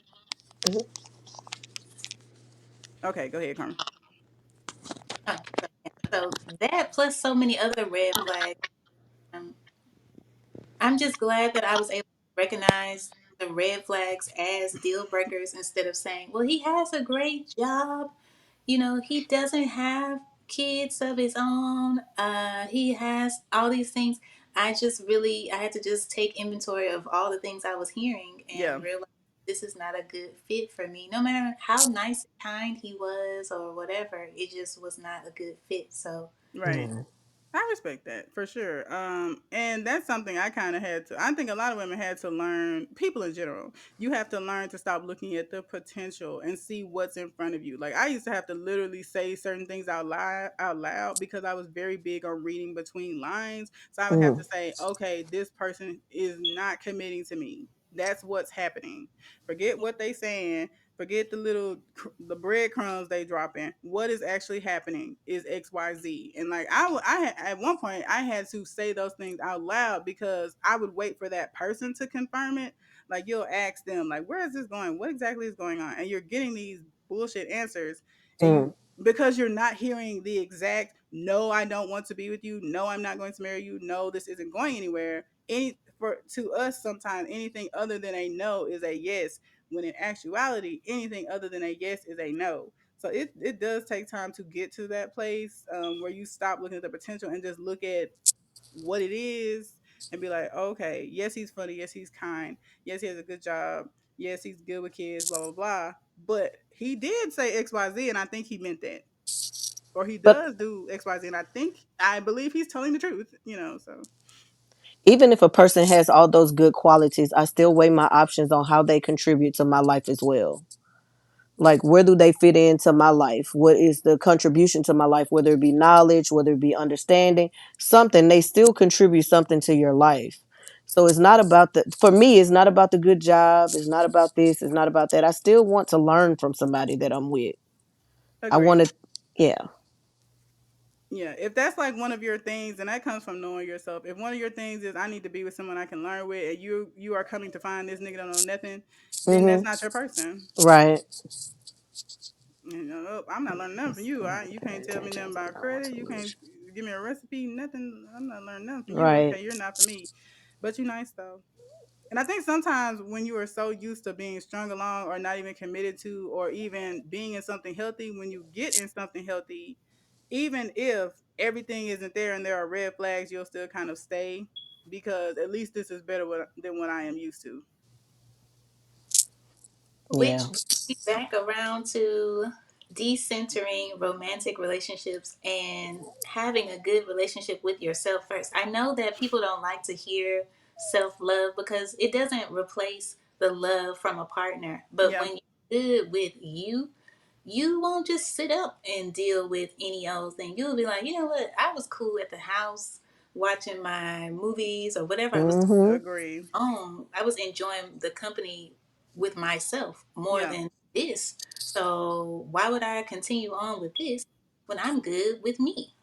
Okay, go ahead, Carmen. Oh, so that plus so many other red flags. Um, I'm just glad that I was able to recognize the red flags as deal breakers instead of saying, well, he has a great job. He doesn't have kids of his own. He has all these things. I had to just take inventory of all the things I was hearing Yeah, and realize this is not a good fit for me. No matter how nice and kind he was or whatever, it just was not a good fit. So, right. Hmm. I respect that for sure. And that's something I kind of had to. I think a lot of women had to learn. People in general, you have to learn to stop looking at the potential and see what's in front of you. Like I used to have to literally say certain things out loud because I was very big on reading between lines. So I would have Hmm. to say, okay, this person is not committing to me. That's what's happening. Forget what they saying. Forget the breadcrumbs they drop in. What is actually happening is XYZ. And like at one point I had to say those things out loud because I would wait for that person to confirm it. Like you'll ask them like, where is this going? What exactly is going on? And you're getting these bullshit answers, and Hmm. because you're not hearing the exact no, I don't want to be with you, no, I'm not going to marry you, no, this isn't going anywhere. Any for To us sometimes anything other than a no is a yes, when in actuality anything other than a yes is a no. So it does take time to get to that place where you stop looking at the potential and just look at what it is. and be like, okay, yes, he's funny, yes, he's kind, yes, he has a good job, yes, he's good with kids, blah blah blah. But he did say XYZ, and I think he meant that, or he But does do XYZ, and I believe he's telling the truth. So even if a person has all those good qualities, I still weigh my options on how they contribute to my life as well. Like, where do they fit into my life? What is the contribution to my life? Whether it be knowledge, whether it be understanding, something, they still contribute something to your life. So it's not about for me, it's not about the good job. It's not about this. It's not about that. I still want to learn from somebody that I'm with. I agree. want to, yeah. Yeah, if that's like one of your things, and that comes from knowing yourself. If one of your things is I need to be with someone I can learn with, and you are coming to find this nigga don't know nothing, then that's Mm-hmm. not your person. Right. Oh, I'm not learning nothing from you. You can't tell me nothing about credit. You can't give me a recipe. Nothing. I'm not learning nothing from you. Right. Okay, you're not for me. But you're nice though. And I think sometimes when you are so used to being strung along or not even committed to or even being in something healthy, when you get in something healthy, even if everything isn't there and there are red flags, you'll still kind of stay because at least this is better than what I am used to. Yeah. Which brings me back around to decentering romantic relationships and having a good relationship with yourself first. I know that people don't like to hear self love because it doesn't replace the love from a partner. But Yeah, when you're good with you, you won't just sit up and deal with any old thing. You'll be like, you know what? I was cool at the house watching my movies or whatever I was Mm-hmm. agree. on. I was enjoying the company with myself more Yeah, than this. So why would I continue on with this when I'm good with me?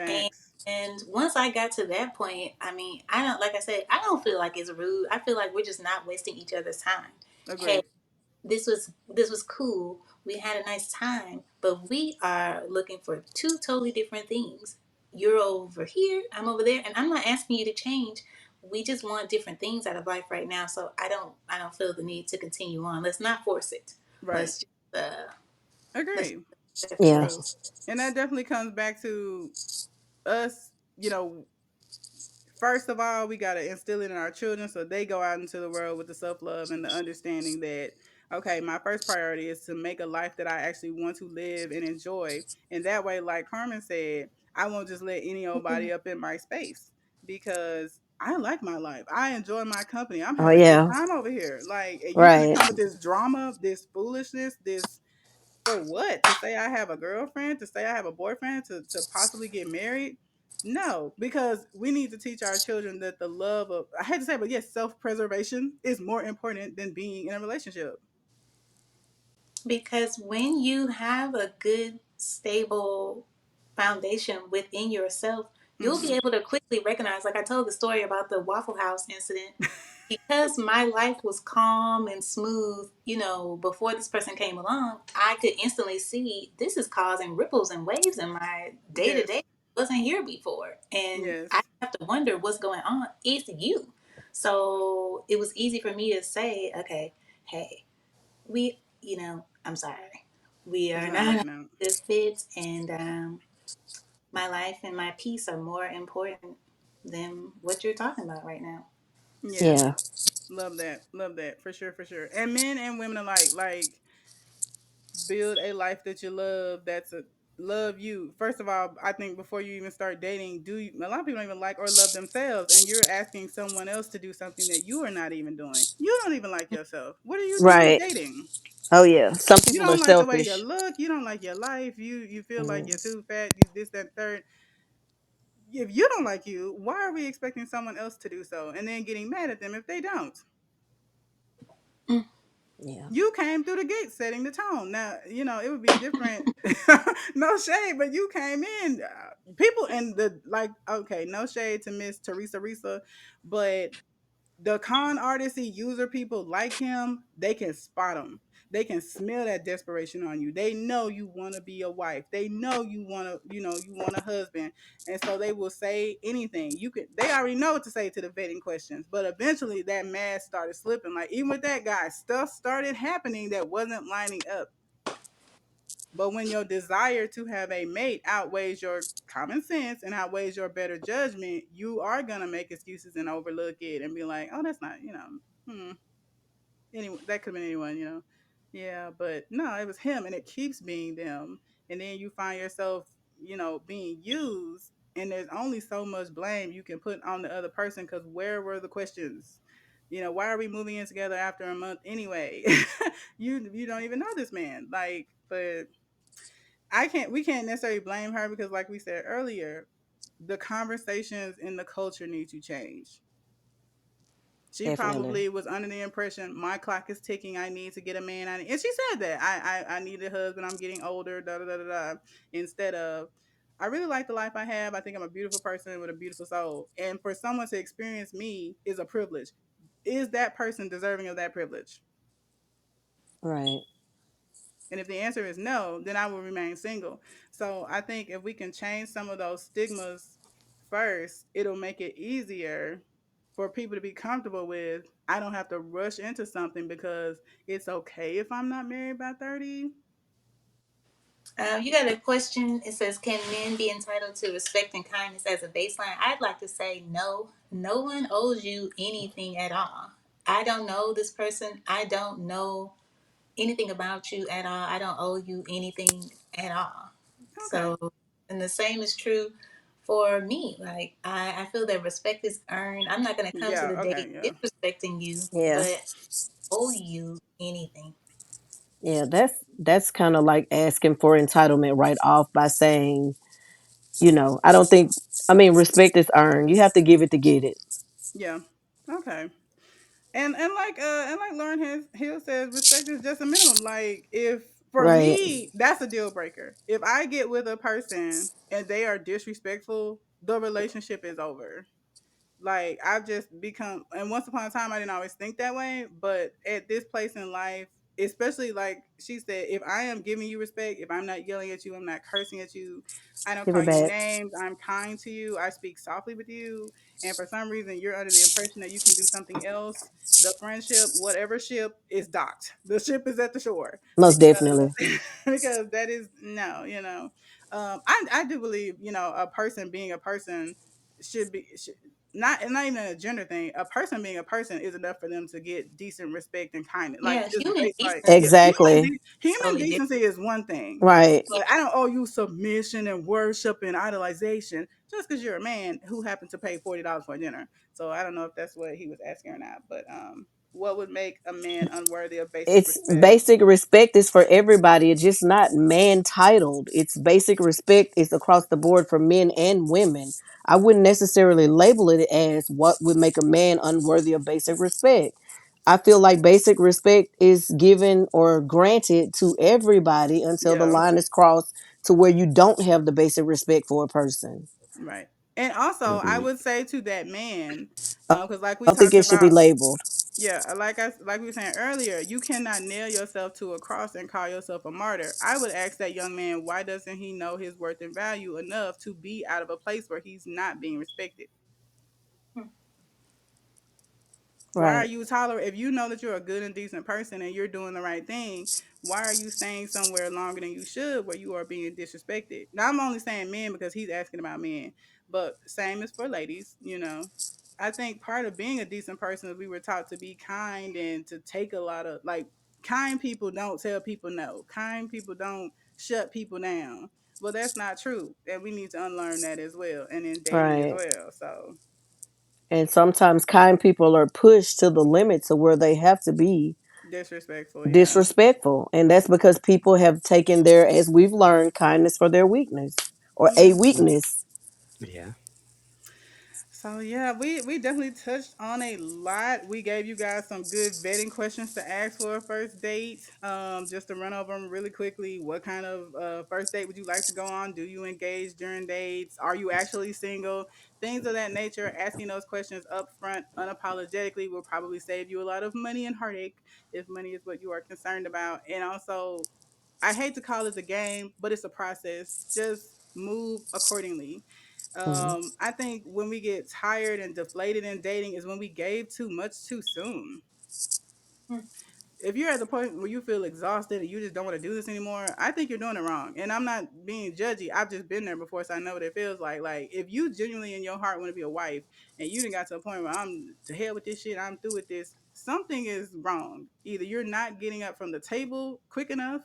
And facts. and once I got to that point, I mean, I don't like I said, I don't feel like it's rude. I feel like we're just not wasting each other's time. Hey, Agreed. this was cool. We had a nice time, but we are looking for two totally different things. You're over here, I'm over there, and I'm not asking you to change. We just want different things out of life right now. So I don't feel the need to continue on. Let's not force it. Right. Let's just let's Agreed. Yeah. separate. And that definitely comes back to us, first of all, we got to instill it in our children so they go out into the world with the self love and the understanding that, okay, my first priority is to make a life that I actually want to live and enjoy. And that way, like Carmen said, I won't just let any old body up in my space because I like my life. I enjoy my company. I'm Oh having a good yeah. time over here. Like, and you finna Right. come with this drama, this foolishness, this for what? To say I have a girlfriend, to say I have a boyfriend, to possibly get married? No, because we need to teach our children that the love of, I hate to say it, but yes, self preservation is more important than being in a relationship. Because when you have a good, stable foundation within yourself, you'll be Hmm. able to quickly recognize. Like I told the story about the Waffle House incident. Because my life was calm and smooth, before this person came along, I could instantly see this is causing ripples and waves in my day to Yes, day. Wasn't here before. And I yes, have to wonder what's going on. It's you. So it was easy for me to say, okay, hey, I'm sorry. We it's are not not working out. a good fit, and my life and my peace are more important than what you're talking about right now. Yeah, Yeah. love that for sure, for sure. And men and women alike, like build a life that you love. That's a love you. First of all, I think before you even start dating, a lot of people don't even like or love themselves, and you're asking someone else to do something that you are not even doing. You don't even like yourself. What are you doing Right. dating? Oh yeah. Some You people are don't like the way you selfish. look. You don't like your life. You feel like Mm. you're too fat. You this that third. If you don't like you, why are we expecting someone else to do so and then getting mad at them if they don't? Mm. Yeah. You came through the gate setting the tone. Now, it would be different. No shade, but you came in. People in the, like, okay, no shade to Miss Teresa Risa, but the con artists, user people like him, they can spot him. They can smell that desperation on you. They know you want to be a wife. They know you want to, you want a husband, and so they will say anything. You could. They already know what to say to the vetting questions, but eventually that mask started slipping. Like even with that guy, stuff started happening that wasn't lining up. But when your desire to have a mate outweighs your common sense and outweighs your better judgment, you are gonna make excuses and overlook it and be like, "Oh, that's not, anyone. That could have been anyone, Yeah, but no, it was him, and it keeps being them. And then you find yourself, being used, and there's only so much blame you can put on the other person. Because where were the questions? Why are we moving in together after a month anyway? You don't even know this man, like, but we can't necessarily blame her because, like we said earlier, the conversations in the culture need to change. She Definitely. probably was under the impression my clock is ticking. I need to get a man. And she said that I need a husband. I'm getting older. Da da da da da. Instead of, I really like the life I have. I think I'm a beautiful person with a beautiful soul. And for someone to experience me is a privilege. Is that person deserving of that privilege? Right. And if the answer is no, then I will remain single. So I think if we can change some of those stigmas first, it'll make it easier for people to be comfortable with. I don't have to rush into something because it's okay if I'm not married by 30. You got a question. It says, "Can men be entitled to respect and kindness as a baseline?" I'd like to say no. No one owes you anything at all. I don't know this person. I don't know anything about you at all. I don't owe you anything at all. Okay. So, and the same is true for me. Like, I feel that respect is earned. I'm not going to come to Yeah. the date Okay. Yeah. disrespecting you, Yeah. but owe you anything. Yeah, that's kind of like asking for entitlement right off by saying, I don't think, I mean, respect is earned. You have to give it to get it. Yeah. Okay. And like Lauren Hill says, respect is just a minimum. Like, if for Right. me, that's a deal breaker. If I get with a person and they are disrespectful, the relationship is over. Like, I've just become, and once upon a time I didn't always think that way, but at this place in life, especially like she said, if I am giving you respect, if I'm not yelling at you, I'm not cursing at you, I don't Give call it you back. names, I'm kind to you, I speak softly with you, and for some reason you're under the impression that you can do something else, the friendship, whatever ship, is docked. The ship is at the shore Most because definitely. because that is no, I do believe, a person being a person should not even a gender thing. A person being a person is enough for them to get decent respect and kindness. Like, Yeah, just human like, decency yeah, Exactly. is human totally different. decency is one thing, Right. but I don't owe you submission and worship and idolization just because you're a man who happened to pay $40 for dinner. So I don't know if that's what he was asking or not, but what would make a man unworthy of basic It's respect? basic respect is for everybody. It's just not man titled. It's basic respect is across the board for men and women. I wouldn't necessarily label it as what would make a man unworthy of basic respect. I feel like basic respect is given or granted to everybody until the Yeah, line is crossed to where you don't have the basic respect for a person. right. And also, I Agreed. would say to that man, I because like we don't think talked it should be about, labeled. yeah, like we were saying earlier, you cannot nail yourself to a cross and call yourself a martyr. I would ask that young man, why doesn't he know his worth and value enough to be out of a place where he's not being respected? Why are Right. you tolerant if you know that you're a good and decent person and you're doing the right thing? Why are you staying somewhere longer than you should where you are being disrespected? Now I'm only saying men because he's asking about men, but same as for ladies. I think part of being a decent person is we were taught to be kind and to take a lot of, like, kind people don't tell people no. Kind people don't shut people down. Well, that's not true. And we need to unlearn that as well. And in dating as Right. well. So And sometimes kind people are pushed to the limits of where they have to be disrespectful, yeah. disrespectful. And that's because people have taken their, as we've learned, kindness for their weakness or a Yeah. weakness. Yeah. So yeah, we definitely touched on a lot. We gave you guys some good vetting questions to ask for a first date. Just to run over them really quickly. What kind of first date would you like to go on? Do you engage during dates? Are you actually single? Things of that nature. Asking those questions up front, unapologetically, will probably save you a lot of money and heartache if money is what you are concerned about. And also, I hate to call it a game, but it's a process. Just move accordingly. Mhm. I think when we get tired and deflated in dating is when we gave too much too soon. if you're at the point where you feel exhausted and you just don't want to do this anymore, I think you're doing it wrong. And I'm not being judgy. I've just been there before, so I know what it feels like. Like if you genuinely in your heart want to be a wife and you didn't got to a point where I'm to hell with this shit, I'm through with this, something is wrong. Either you're not getting up from the table quick enough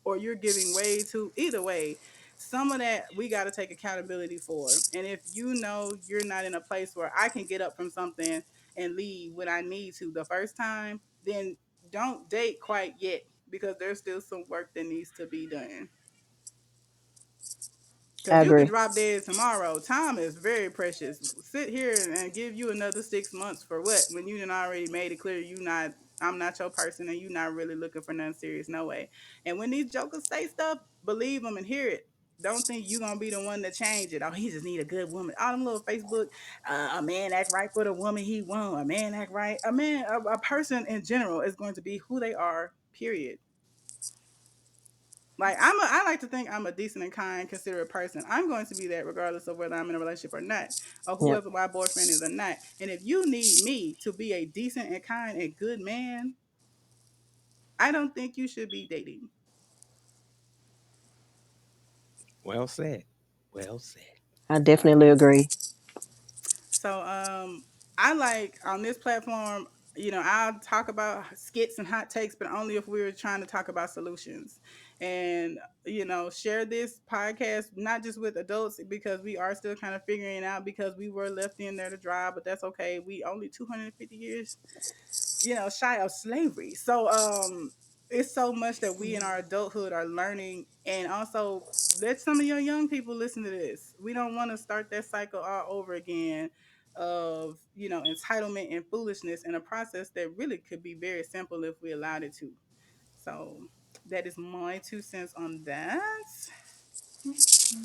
or you're giving way to either way. Some of that we got to take accountability for. And if you know you're not in a place where I can get up from something and leave when I need to the first time, then don't date quite yet because there's still some work that needs to be done. I Because you could agree. drop dead tomorrow. Time is very precious. Sit here and give you another 6 months for what? When you done already made it clear I'm not your person and you not really looking for nothing serious, no way. And when these jokers say stuff, believe them and hear it. Don't think you gonna be the one to change it. Oh, he just need a good woman. All them little Facebook, a man act right for the woman he want. A man act right. A person in general is going to be who they are. Period. Like I like to think I'm a decent and kind, considerate person. I'm going to be that regardless of whether I'm in a relationship or not, or Yep. whoever my boyfriend is or not. And if you need me to be a decent and kind and good man, I don't think you should be dating. Well said. Well said. I definitely agree. So I like on this platform, I'll talk about skits and hot takes, but only if we were trying to talk about solutions. And, share this podcast not just with adults because we are still kind of figuring it out because we were left in there to dry, but that's okay. We only 250 years shy of slavery. So it's so much that we in our adulthood are learning, and also let some of your young people listen to this. We don't want to start that cycle all over again of entitlement and foolishness in a process that really could be very simple if we allowed it to. So that is my 2 cents on that.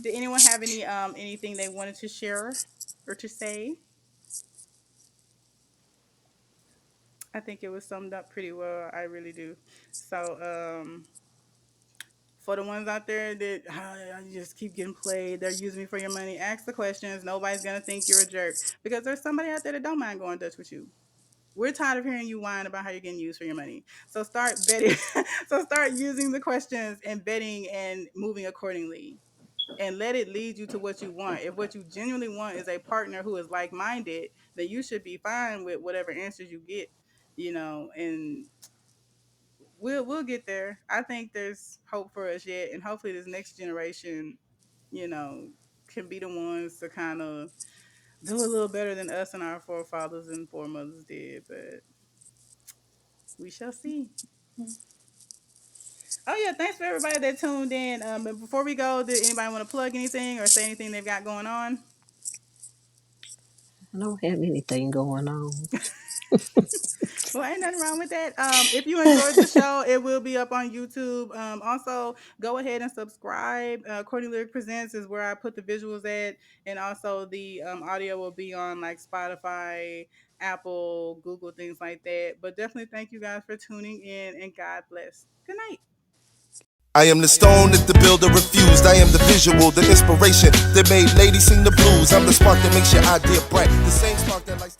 Did anyone have anything they wanted to share or to say? I think it was summed up pretty well. I really do. So for the ones out there that just keep getting played, they're using me for your money. Ask the questions. Nobody's gonna think you're a jerk because there's somebody out there that don't mind going Dutch with you. We're tired of hearing you whine about how you're getting used for your money. So start betting. So start using the questions and betting and moving accordingly. And let it lead you to what you want. If what you genuinely want is a partner who is like minded, then you should be fine with whatever answers you get. And we'll get there. I think there's hope for us yet, and hopefully this next generation, you know, can be the ones to kind of do a little better than us and our forefathers and foremothers did. But we shall see. Oh yeah, thanks for everybody that tuned in. But before we go, did anybody want to plug anything or say anything they've got going on? I don't have anything going on. Well, ain't nothing wrong with that. If you enjoyed the show, it will be up on YouTube. Also, go ahead and subscribe. Courtney Lyric Presents is where I put the visuals at, and also the audio will be on like Spotify, Apple, Google, things like that. But definitely thank you guys for tuning in, and God bless. Good night. I am the stone that the builder refused. I am the visual, the inspiration that made ladies sing the blues. I'm the spark that makes your idea bright. The same spark that lights